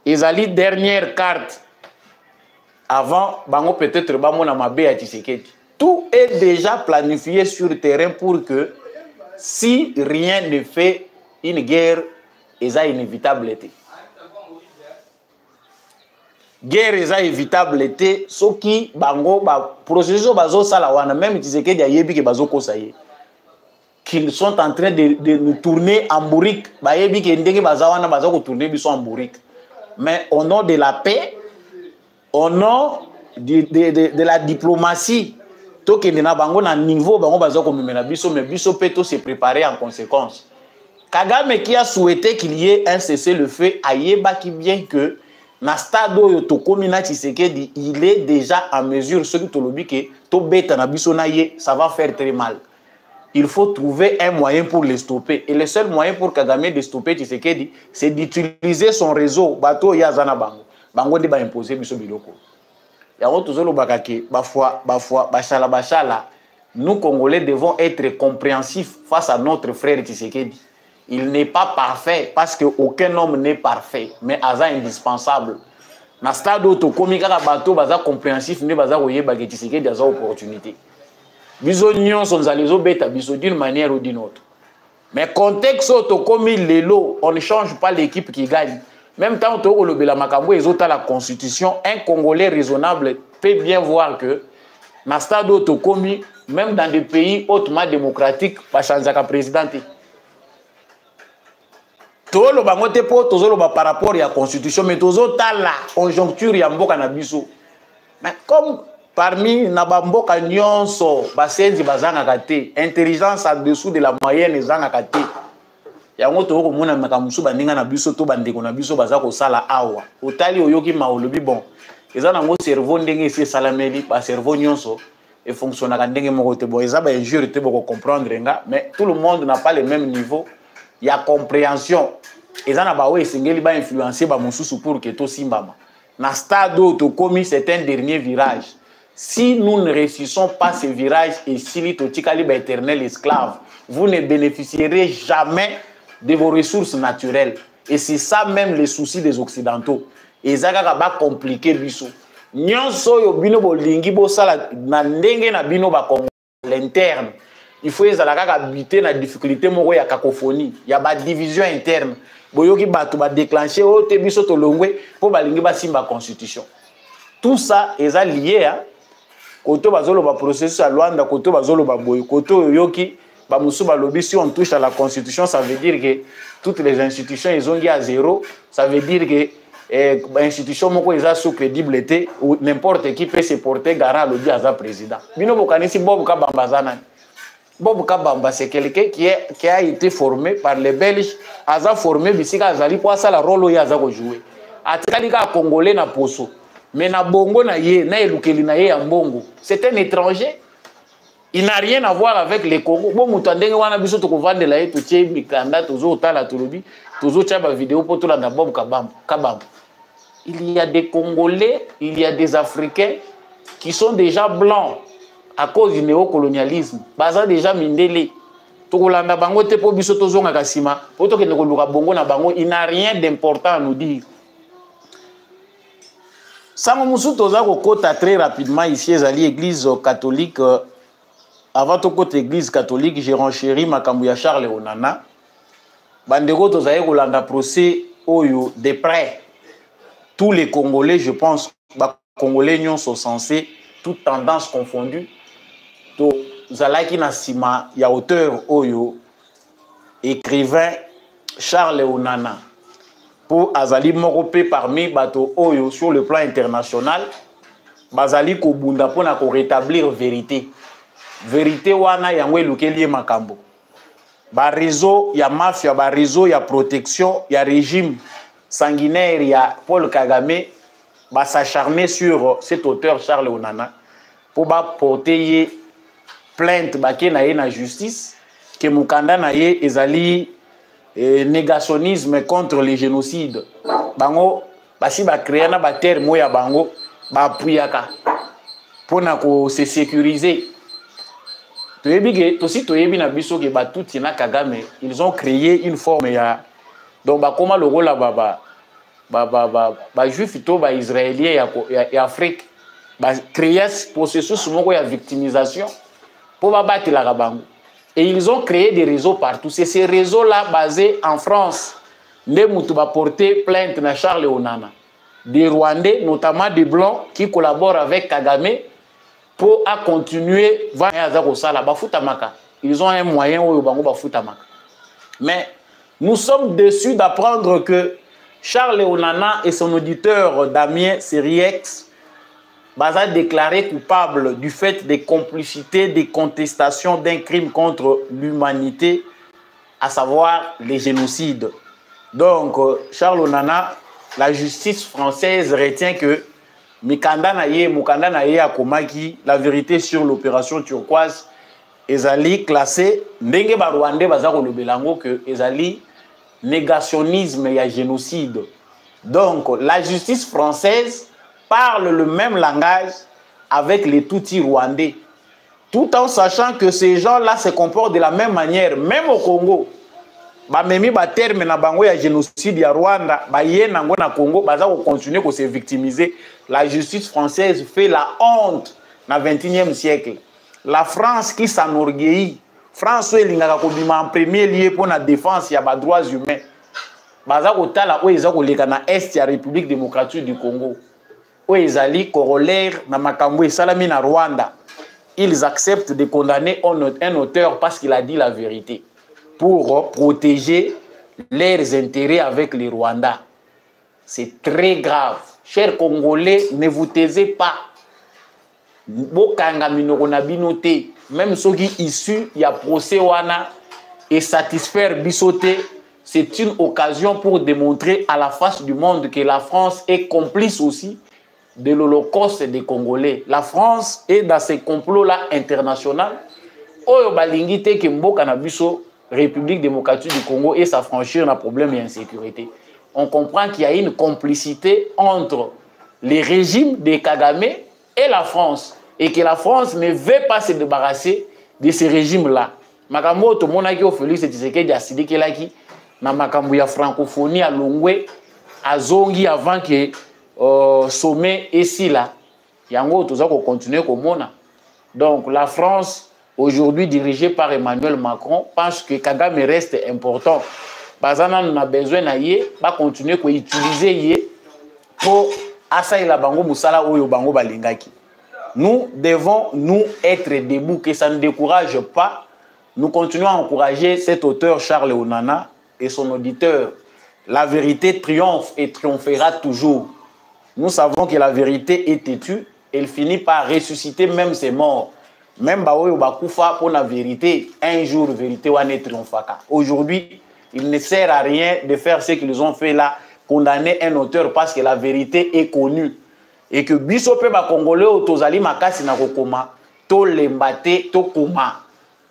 ezali dernière carte. Avant, bango peut-être bamona mabe ya Tshisekedi. Tout est déjà planifié sur le terrain pour que si rien ne fait, une guerre est inévitable. Guerre est évitable. Ce qui bango ba processus bazo salawana même Tshisekedi a yebi ke bazo kosaye. Qu'ils sont en train de nous tourner en bourrique. Ba yebi ke ndenge bazawana bazo ko tourner biso en bourrique. Mais au nom de la paix, au nom de la diplomatie, tout qui est à niveau, mais biso peut se préparer en conséquence. Kagame qui a souhaité qu'il y ait un cessez-le-feu, ayeba qui bien que na stade où il est déjà en mesure, ce que tu l'as dit, que tout bête na biso na ye, ça va faire très mal. il faut trouver un moyen pour les stopper. Et le seul moyen pour Kagame de stopper Tshisekedi, c'est d'utiliser son réseau. Bato Yazana Bango. Bango de ba imposer biso biloko. Yango tozolo bakake, bachala. Nous, Congolais, devons être compréhensifs face à notre frère Tshisekedi. Il n'est pas parfait parce qu'aucun homme n'est parfait, mais Aza indispensable. Dans le stade où il y a bateau, baza compréhensif, ne baza voyer bagé Tshisekedi Aza opportunité. Biso nyon sont allés au bêta, biso d'une manière ou d'une autre. Mais contexte où comme l'élo, on ne change pas l'équipe qui gagne. Même temps où le Bela Makambo est à la Constitution, un Congolais raisonnable peut bien voir que dans le stade où même dans des pays hautement démocratiques, pas changer la présidente. Tout le monde par rapport à la Constitution, mais tout la conjoncture ya mboka na biso. Mais comme parmi Nabamboka nyonso, basenzi bazanga kate, intelligence en dessous de la moyenne zanga kate. Yango to ko mona makamusu bandinga na biso to bandeko na biso bazako sala awa. Otali oyoki maolobi bon. Eza nango cerveau ndenge esi salameli ba cerveau nyonso et fonctionne ka ndenge moko te bon. Eza ba injure te boko comprendre nga, mais tout le monde n'a pas le même niveau. Il y a compréhension. Et ça n'a pas influencé pour que tout simbama. Dans le stade où c'est un dernier virage. Si nous ne réussissons pas ce virage et si l'itotikali est éternel esclave, vous ne bénéficierez jamais de vos ressources naturelles. Et c'est ça même les soucis des Occidentaux. Et ça va compliquer biso. Nyonso yo bino bolingi bo sala na ndenge na bino ba l'interne. Il faut habiter la difficulté moko ya cacophonie, il y a ba division interne. Boyoki batu ba déclencher o te biso to longwe po balingi ba simba constitution. Tout ça est lié à koto bazolo ba processus à Luanda, koto bazolo ba boy, koto yoki ba musu ba lobby si on touche à la constitution, ça veut dire que toutes les institutions ils ont à zéro, ça veut dire que institution moko eza sous crédibilité ou n'importe qui peut se porter garant lobby à sa président. Bino bokanisi Bob Kabambazana. Bob Kabamba, c'est quelqu'un qui a été formé par les Belges, a formé Bissika Azali pour ça la rôle où il a joué. Atalika Congolais na poso, mais na bongo na ye, na elukeli na ye en bongo. C'est un étranger. Il n'a rien à voir avec les Congo. Bon, mutandenge wana biso to kovande la ye to tie mikanda tozo tala tolobi, tozo chaba vidéo pour tout la na Bob Kabamba. Il y a des Congolais, il y a des Africains qui sont déjà blancs. À cause du néocolonialisme, baza déjà mindele. Tokolanda bango te po biso tozonga kasima, po to kende koluka bongo na bango, il n'a rien d'important à nous dire. Sango musu toza ko kota très rapidement ici ezali église catholique. Avant to kota église catholique, j'ai renchéri makambu ya Charles Onana. Bandeko tozaye kolanda procès oyo de près. Tous les Congolais, je pense, ba Congolais nyonso censés, toutes tendances confondues. To zalaki na sima ya auteur oyo écrivain Charles Onana pour azali moko parmi bato oyo sur le plan international bazali ko bunda pona ko rétablir vérité wana yango elukeli makambo ba réseau ya mafia ba réseau ya protection ya régime sanguinaire ya Paul Kagame ba s'acharner sur cet auteur Charles Onana pour ba porter plainte baké na ye na justice que mukanda na ye ezali négationnisme contre les génocides bango basi ba créer na ba terme ya bango ba puyaka pona ko se sécuriser toyebige tosi toyebi na biso ke batuti na Kagame ils ont créé une forme ya donc ba koma le rôle ba juif to ba israélien ya Afrique ba créer processus moko ya victimisation pour battre la Rabango. Et ils ont créé des réseaux partout. C'est ces réseaux-là basés en France. Les Moutouba porté plainte à Charles Onana. Des Rwandais, notamment des Blancs, qui collaborent avec Kagame pour continuer à ils ont un moyen où mais nous sommes déçus d'apprendre que Charles Onana et son auditeur Damien Sériex Baza déclaré coupable du fait des complicités, des contestations d'un crime contre l'humanité, à savoir les génocides. Donc, Charles Onana, la justice française retient que Mukanda Naye Akomaki, la vérité sur l'opération turquoise, ezali classé ndenge ba Rwandais baza kolobelango que ezali négationnisme et génocide. Donc la justice française parle le même langage avec les Tutsis rwandais, tout en sachant que ces gens-là se comportent de la même manière, même au Congo. Bamemi ba terme na bango ya génocide ya Rwanda, ba yenango na Congo, baza ko continuer ko se victimiser. La justice française fait la honte na 21e siècle. La France qui s'enorgueillit, France elingaka ko bima en premier lieu pour la défense ya ba droits humains. Baza ko tala o eza ko leka na est ya République démocratique du Congo. O ezali corollaire na makambo esalami na Rwanda. Ils acceptent de condamner un auteur parce qu'il a dit la vérité, pour protéger leurs intérêts avec les Rwandais. C'est très grave. Chers Congolais, ne vous taisez pas. Même ceux qui issus, il y a procès wana et satisfaire bisoté, c'est une occasion pour démontrer à la face du monde que la France est complice aussi de l'Holocauste des Congolais. La France est dans ces complots-là internationaux. Oyo balingi te ke mboka na biso République démocratique du Congo et s'affranchir d'un problème d'insécurité. On comprend qu'il y a une complicité entre les régimes de Kagame et la France, et que la France ne veut pas se débarrasser de ces régimes-là. Makambo to monaki o Félix Tshisekedi asidiki laki na makambo ya francophonie à Longwe azongi avant que sommet ici là. Yango toza ko continuer ko mona. Donc la France aujourd'hui dirigée par Emmanuel Macron pense que Kagame reste important. Bazana on a besoin na yé ba continuer ko utiliser yé pour asaila bango musala oyo bango balingaki. Nous devons nous être debout, que ça ne décourage pas. Nous continuons à encourager cet auteur Charles Onana et son auditeur. La vérité triomphe et triomphera toujours. Nous savons que la vérité est têtue, elle finit par ressusciter même ses morts. Même Baoyo Bakoufa pour la vérité, un jour la vérité va triompher. Aujourd'hui, il ne sert à rien de faire ce qu'ils ont fait là, condamner un auteur parce que la vérité est connue. Et que bisope ba Congolais otozali makasi na kokoma, to lembate, to koma.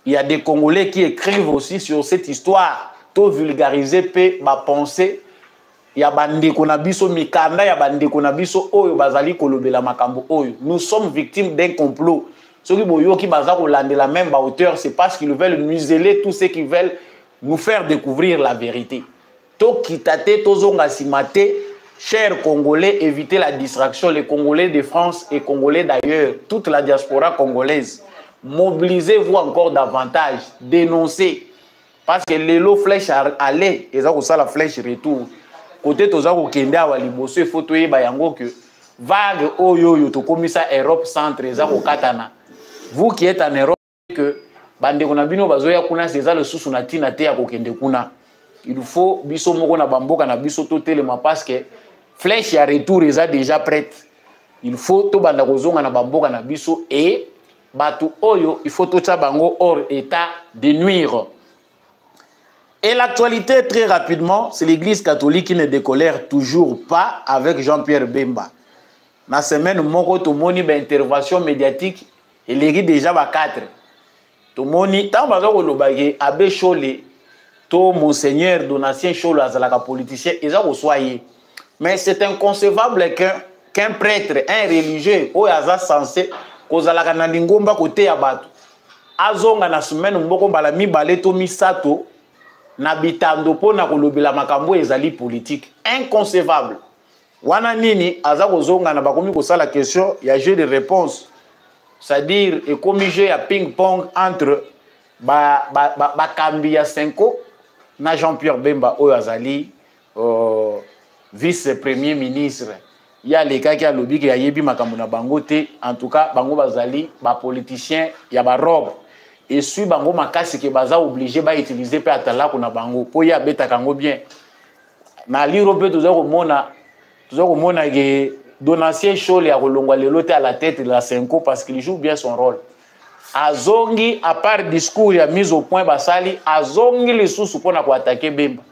Il y a des Congolais qui écrivent aussi sur cette histoire, to vulgariser pe ba pensée. Ya bande konabiso mikanda, ya bande konabiso oyo bazali kolobela makambo oyo. Nous sommes victimes d'un complot. Ceux qui boyo qui baza kolande la même hauteur, c'est parce qu'ils veulent museler tous ceux qui veulent nous faire découvrir la vérité. To kitate to zonga simate, chers Congolais, évitez la distraction. Les Congolais de France et Congolais d'ailleurs, toute la diaspora congolaise, mobilisez-vous encore davantage, dénoncez. Parce que les lots flèches allaient, et ça la flèche retour. Côté tozako kende a waliboso il faut toye bayango que vague oyo yo to komisa Europe centre ezako katana. Vous qui êtes en Europe que bande kona bino bazoya kuna c'est le susu na tina te ya kokende kuna. Il faut biso moko na bamboka na biso to telema parce que flèche ya retour est déjà prête. Il faut to banda kozonga na bamboka na biso et batu oyo il faut to tsa bango hors état de nuire. Et l'actualité, très rapidement, c'est l'Église catholique qui ne décolère toujours pas avec Jean-Pierre Bemba. Dans la semaine, moko tomoni ba intervention médiatique, il est déjà ba 4. Tomoni, tant bazo kolobage abbé Cholé, to monseigneur Donatien Cholé azalaka politicien, ils ont soyé. Mais c'est inconcevable qu'un prêtre, un religieux, ou aza censé kozalaka na lingomba côté ya bato. Azonga na semaine moko bala mibale to misato. Nabitando po na kolobela makambo ezali politique inconcevable. Wana nini aza kozonga na bakomi ko sala question ya jeu de réponse. C'est-à-dire et comme jeu ya ping pong entre ba kambi ya Senko na Jean-Pierre Bemba oyo azali vice-premier ministre. Ya les cas qui a lobby ki ya yebi makambo na bango te, en tout cas bango bazali ba politicien ya ba robe. Et si bango makasi ke baza obligé ba utiliser pe atala ko na bango po ya beta kango bien na liro pe tozo ko mona ke Donatien Cholé a kolongwa lelo te à la tête de la Senko parce qu'il joue bien son rôle. Azongi à part discours ya mise au point basali azongi les sous pour na ko attaquer Bemba.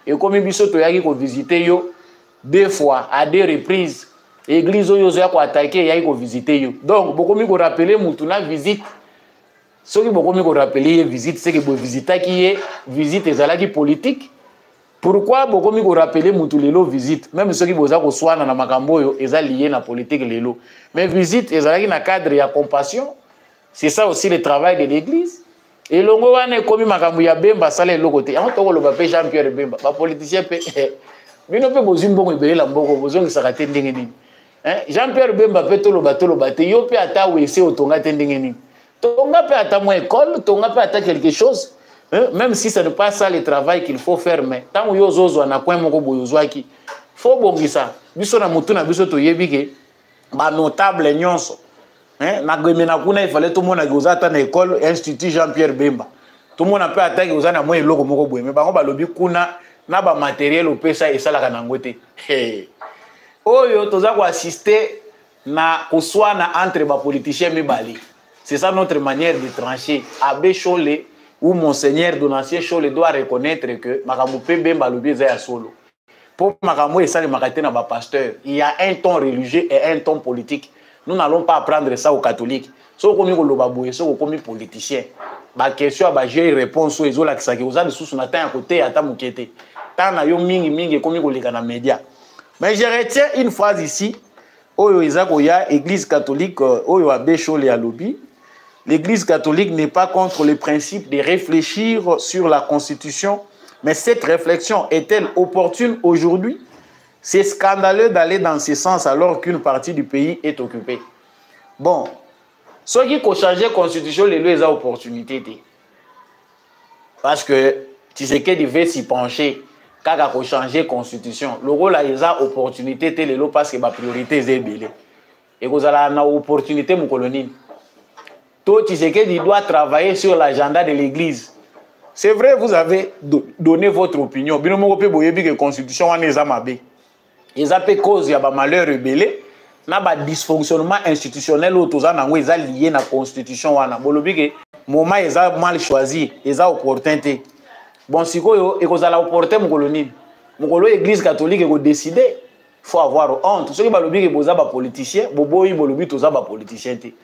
Et comme biso to yaki ko visiter yo 2 fois à 2 reprises église yo zo ya ko attaquer yaki ko visiter yo. Donc beaucoup mi ko rappeler mutu na visite Ce qui beaucoup rappeler visite, c'est que vous visitez qui est visite ezalaki politique. Pourquoi beaucoup me rappeler Moutulelo visite, même ceux qui vous ont soigné dans Makamboyo, ils sont liés à la politique lelo. Mais visite, ils sont dans le cadre de la compassion. C'est ça aussi le travail de l'église. Et longo wane komi makambo ya Bemba sale lo côté. En toko lo bapé Jean-Pierre Bemba, ba politicien pe. Bino pe bozimbo ngibele la mboko bozongi sakate ndenge nini. Jean-Pierre Bemba pe to lo baté yo pe ata wese otonga ndenge nini. Tonga pe ata mo école, tonga pe ata quelque chose. Même si ce n'est pas ça le travail qu'il faut faire, mais tant que vous avez un point de faut bongisa. Biso na mutu na biso to yebike ba notable nyonso. Na gemena kuna il fallait tout le monde a gozata na école institut Jean-Pierre Bemba. Tout le monde a peut attaquer ozana mo eloko moko boye mais bango ba lobi kuna na ba matériel opesa esala kana ngote. Oyo toza ko assister na koswana entre ba politiciens mibali. C'est ça notre manière de trancher. Abbé Cholé où Monseigneur Donatien Cholé doit reconnaître que Makambo Bemba lobi za solo. Pour Makambo et ça le makatena ba pasteur, il y a un ton religieux et un ton politique. Nous n'allons pas apprendre ça aux catholiques. Si vous avez des gens qui sont politiciens, la question est de répondre sur les autres qui vous avez des à côté à Tamukete. Tant que vous avez des médias. Mais je retiens une phrase ici. L'église catholique, l'église catholique n'est pas contre le principe de réfléchir sur la Constitution, mais cette réflexion est-elle opportune aujourd'hui? C'est scandaleux d'aller dans ce sens alors qu'une partie du pays est occupée. Bon, ceux qui ont changé la constitution, les lois ont opportunité. Parce que tu sais qu'ils devaient s'y pencher quand ils ont changé la constitution. Le rôle ils ont opportunité parce que la priorité est belée. Et vous avez une opportunité, mon colonel. Toi, tu sais qu'il doit travailler sur l'agenda de l'église. C'est vrai, vous avez donné votre opinion. Bien, vous pouvez dire que la constitution est amabée. Ils ont fait cause de malheur rebelle, na ba dysfonctionnement institutionnel autour ils ont lié na constitution wana. Bolobi que moment ils ont mal choisi, ils ont opportunité. Bon sikoyo et cause la opportunité mon colonel. Mon colonel église catholique ko décider, faut avoir honte. Ceux qui balobi que boza ba politicien, boboyi bolobi toza ba politicien té.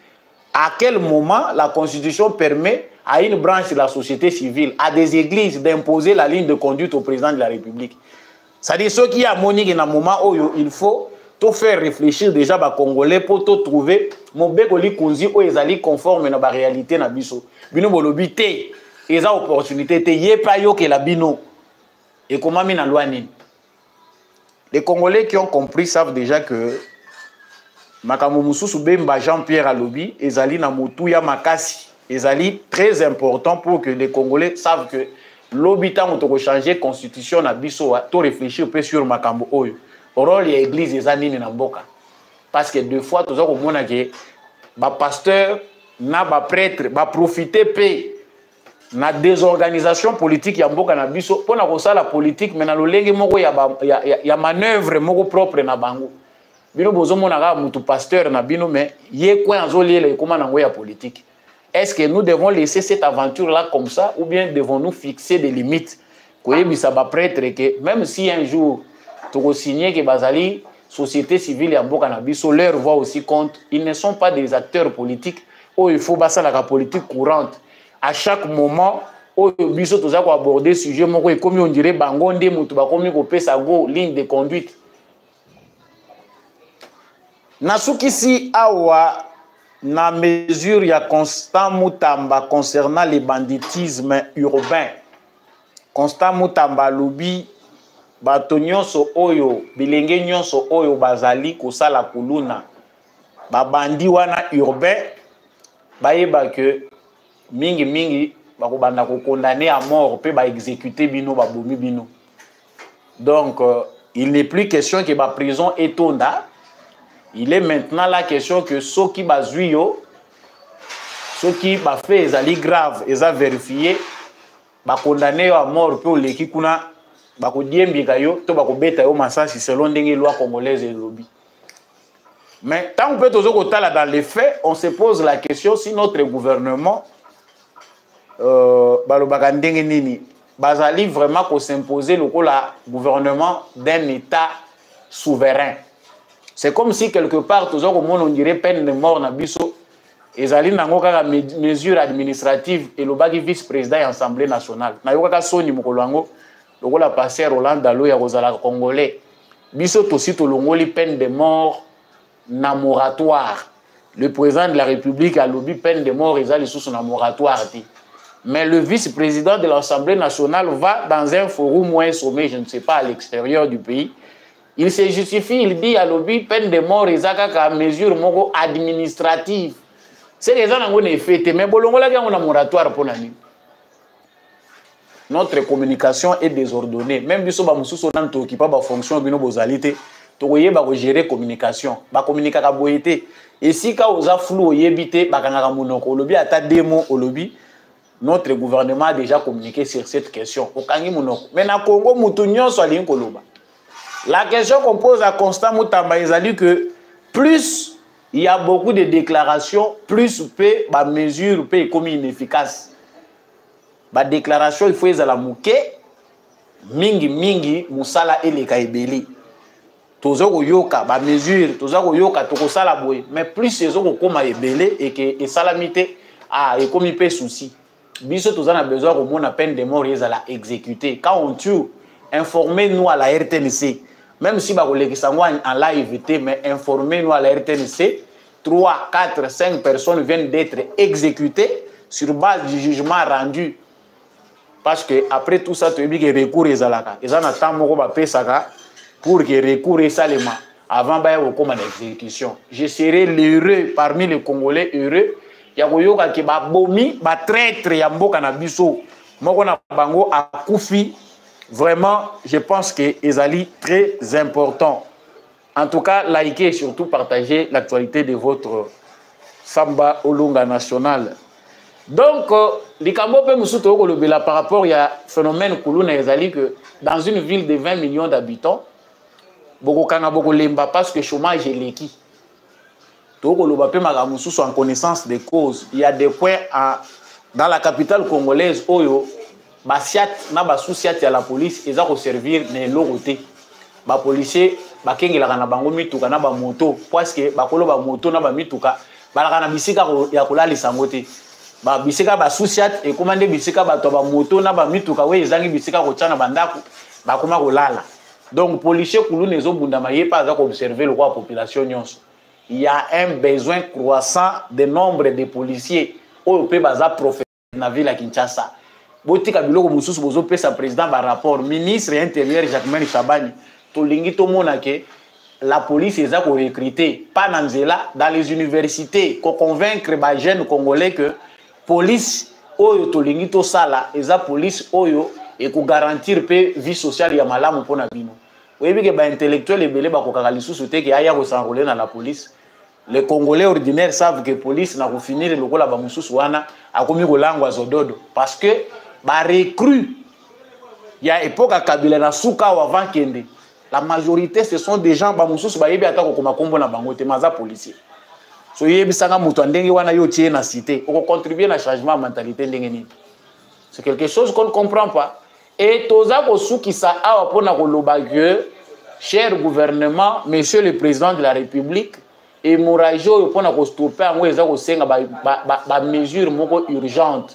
À quel moment la constitution permet à une branche de la société civile, à des églises d'imposer la ligne de conduite au président de la République? C'est-à-dire ceux qui ont monique dans un moment où il faut tout faire réfléchir déjà les Congolais pour tout trouver mon bécoli konzi où ils allaient conforme à la réalité na biso. Bino bolobi té, ils ont opportunité té yé pa yo que la bino. Et comment mina loi ni? Les Congolais qui ont compris savent déjà que Makambo Mususu Bemba Jean-Pierre Alobi, ils allaient na Motuya Makasi. Ils allaient très important pour que les Congolais savent que l'habitant a changé la constitution na biso to réfléchir peu sur makambo oyo rôle ya église ezanini na mboka parce que deux fois toza ko mona que ba pasteur na ba prêtre ba profiter pe na désorganisation politique ya mboka na biso pona ko sala politique mais na lolenge moko ya manœuvre moko propre na bango bino bozo mona ka mutu pasteur na bino mais ye ko azoliela ekoma na ngo ya politique. Est-ce que nous devons laisser cette aventure-là comme ça ou bien devons-nous fixer des limites? Même si un jour, tu as signé que Bazali, société civile et Mboka Nabiso, leur voix aussi compte, ils ne sont pas des acteurs politiques où il faut passer la politique courante. À chaque moment, où Biso tu as abordé le sujet, comme on dirait, Bangonde, Moutuba, comme on peut sa ligne de conduite. Nasuki si awa. Na mesure ya Constant Mutamba concernant le banditisme urbain. Constant Mutamba lobi bato nyonso oyo bilenge nyonso oyo bazali kosala kuluna babandi wana urbain bayeba que mingi bakobanda ko condamner à mort pe ba exécuter bino babomi bino. Donc il n'est plus question que ba prison etonda. Il est maintenant la question que ceux qui bazuyo, ceux qui ba fait les ali graves, ils ont vérifié, ba condamné à mort pour les qui kuna, ba ko diembika yo, to ba ko beta yo masasi selon les lois congolaises et lobby. Mais tant qu'on peut toujours côté là dans les faits, on se pose la question si notre gouvernement, balobaka ndenge nini, bazali vraiment ko s'imposer le gouvernement d'un État souverain. C'est comme si quelque part, toujours au monde, on dirait peine de mort na biso, ezali nango kaka mesure administrative et le bagi vice-président et assemblée nationale na yoka ka soni mokolo yango lokola passer Roland Dalo ya kozala congolais biso tosi tolongoli peine de mort na moratoire le président de la République a lobby peine de mort ezali sous na moratoire mais le vice-président de l'Assemblée nationale va dans un forum ou un sommet je ne sais pas à l'extérieur du pays. Il se justifie, il dit à lobby peine de mort ezaka ka mesure moko administrative. C'est les gens qui ont fait, mais bolongola qui ont un moratoire pour l'année. Notre communication est désordonnée. Même si nous sommes qui pas ba fonction bino bozalité, to yeba ko gérer communication, ba communiquer ka boyete. Et si ka oza flou yebité ba kangaka monoko lobby ata démo au lobby, notre gouvernement a déjà communiqué sur cette question. Au kangi monoko. Mais na Congo mutu nyonso ali koloba. La question qu'on pose à Constant Moutamba ezali que plus il y a beaucoup de déclarations, plus la mesure peut être inefficace. La déclaration, il faut que la mouke, mingi, musala ele kaibeli. Tozo yoka, la mesure, tozo yoka, toko sala boy. Mais plus c'est zo koma ebele et que salamité et comme il peut souci. Biso tozo a besoin au moins peine de mort ils la exécuter. Quand on tue, informez-nous à la RTNC. Même si vous avez en live, mais informez-nous à la RTNC, 3, 4, 5 personnes viennent d'être exécutées sur base du jugement rendu. Parce que après tout ça, tu as dit que recours est là. Ils ont attendu pour que recours est salement avant de l'exécution. Je serai l'heureux parmi les Congolais heureux. Il y a des gens qui ont bomi, traître, ya mboka na biso. Moko na bango a koufi. Vraiment, je pense que c'est très important. En tout cas, likez et surtout partagez l'actualité de votre Samba Olunga National. Donc, les Cambodgiens par rapport à phénomène Koulouna ezali que dans une ville de 20 millions d'habitants, beaucoup lemba parce que le chômage est l'équi. En connaissance des causes, il y a des points dans la capitale congolaise Oyo. Basiat na basousiat ya la police eza ko servir na loroté ba policier ba kengela kana bango mituka na ba moto parce que ba kolo ba moto na ba mituka ba kana bisika ya kolalisa ngote ba bisika basousiat et commande bisika ba to ba moto na ba mituka we ezangi bisika ko tshana bandako ba koma kolala donc policier kuluna ezo bunda maye pas za ko observer le quoi population nyonso il y a un besoin croissant de nombre de policiers au pe baza professionnel na ville ya Kinshasa. Botika biloko mususu bozo pesa président ba rapport ministre intérieur Jacques Chabani to lingi to mona ke la police eza ko recruter pas nanzela dans les universités ko convaincre ba jeunes congolais que police oyo to lingi to sala eza police oyo et ko garantir pe vie sociale ya malamu pona bino oyebi ke ba intellectuel ebele ba ko kaka lisusu te ke aya ko s'enrôler dans la police. Les Congolais ordinaires savent que police na ko finir lokola ba mususu wana akomi ko langwa zododo parce que ba recrue il y a époque à Kabila na suka ou avant kende la majorité ce sont des gens ba mususu ba yebi atako koma kombo na bango te maza policier so yebi sanga mutu ndenge wana yo tie na cité o contribuer na changement mentalité ndenge ni c'est quelque chose qu'on ne comprend pas et toza ko sukisa awa pona ko loba que cher gouvernement monsieur le président de la République et morajo pona ko stopper ngo eza ko senga ba mesure moko urgente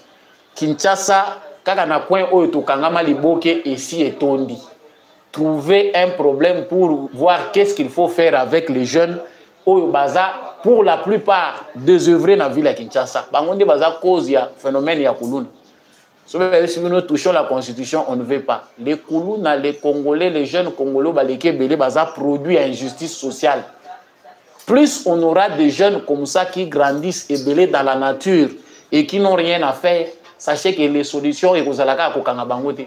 Kinshasa kaka na point oyo to kangama liboke ici et tondi. Trouver un problème pour voir qu'est-ce qu'il faut faire avec les jeunes oyo baza pour la plupart désœuvrés dans la ville de Kinshasa. Bangonde baza cause ya phénomène ya Koulouna. Si nous touchons la constitution, on ne veut pas. Les Koulouna, les Congolais, les jeunes Congolais baleke belé baza produit à injustice sociale. Plus on aura des jeunes comme ça qui grandissent et belés dans la nature et qui n'ont rien à faire, sachez que les solutions et vous allez kokanga bangote.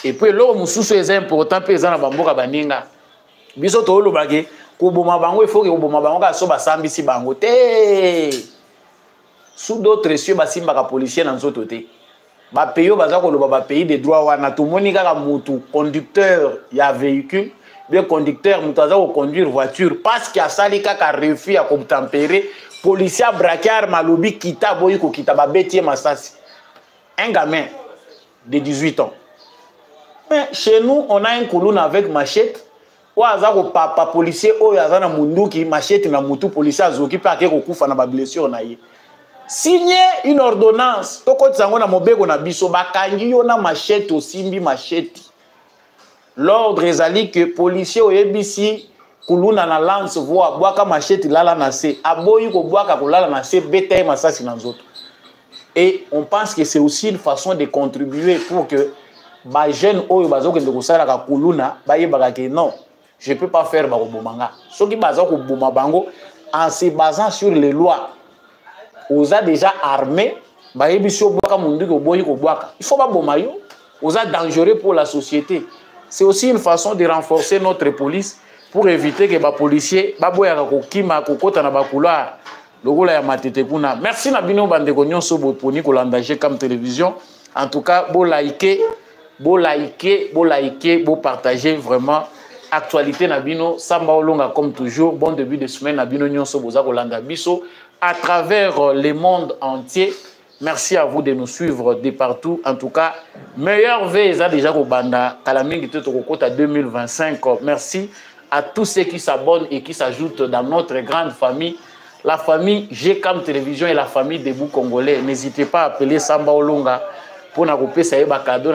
Et puis là mususu est important pesa na bamboka baninga. Biso to lobake ko boma bango il faut que boma bango ka so ba sambisi bango te. Sous d'autres cieux basimba ka policier na nzoto te. Ba payo baza ko loba ba pays des droits wana to monika ka mutu conducteur ya véhicule, bien conducteur mutu aza ko conduire voiture parce qu'il a sali ka refus à tempérer policier braqueur malobi kita boyi ko kita ba betie masasi. Un gamin de 18 ans. Mais chez nous, on a un Koulouna avec machette. Ou azako papa policier ou azana munduki machette na mutu policier azoki pa ke ko kufa na ba blessure na ye. signer une ordonnance toko tsango na mobeko na biso bakangi yo na machette osimbi machette. L'ordre ezali que policier oyebisi kuluna na lance voa boaka machette lala na se aboyi ko boaka kolala na se bete masasi na nzoto. Et on pense que c'est aussi une façon de contribuer pour que les jeunes oyo bazoke de kosala ka kuluna bayebaka que non, je peux pas faire bakobomanga. Soki bazako boma bango en se basant sur les lois. Oza déjà armé, bayebisi boaka mundu ko boyi ko boaka. Il faut pas boma yo, oza dangereux pour la société. C'est aussi une façon de renforcer notre police pour éviter que les policiers baboyaka kokima kokota na bakouloir. Merci Nabino Bandeko Nyonso Boponi Kolanda Comme Télévision. En tout cas, beau liker, beau partager vraiment. Actualité Nabino, Samba Olonga comme toujours. Bon début de semaine Nabino Nyonso Boza Kolanda Biso à travers le monde entier. Merci à vous de nous suivre de partout. En tout cas, meilleur vœux déjà au Banda Kalamingi Totokota 2025. Merci à tous ceux qui s'abonnent et qui s'ajoutent dans notre grande famille. La famille GCAM Télévision et la famille Debout Congolais. N'hésitez pas à appeler Samba Olonga pour nous faire des cadeaux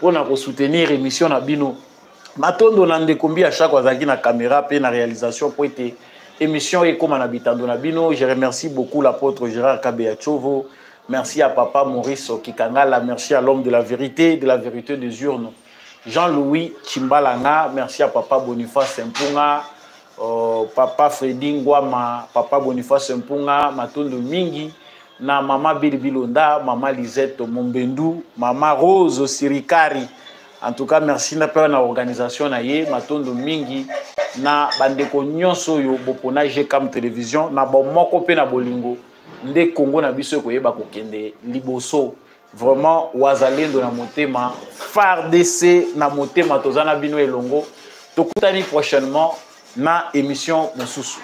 pour nous soutenir l'émission Nabino. Matondo nande kombi à chaque fois na caméra et na réalisation pour être émission et comme on habite Nabino. Je remercie beaucoup l'apôtre Gérard Kabeachovo. Merci à papa Maurice Kikangala. Merci à l'homme de la vérité des urnes. Jean-Louis Chimbalanga. Merci à papa Boniface Mpunga. Papa Freddy Ngwama, papa Boniface Mpunga, Matondo Mingi, na mama Bilbilonda, mama Lisette Mombendu, mama Rose Sirikari. En tout cas, merci na peur na organisation na ye, Matondo Mingi, na bandeko nyonso yo bopona GCAM Télévision, na bomoko pe na bolingo, nde Congo na biso ko yeba ko kende liboso. Vraiment wazalendo na motema, FARDC na motema tozana bino elongo. Tokutani prochainement na émission Mosusu.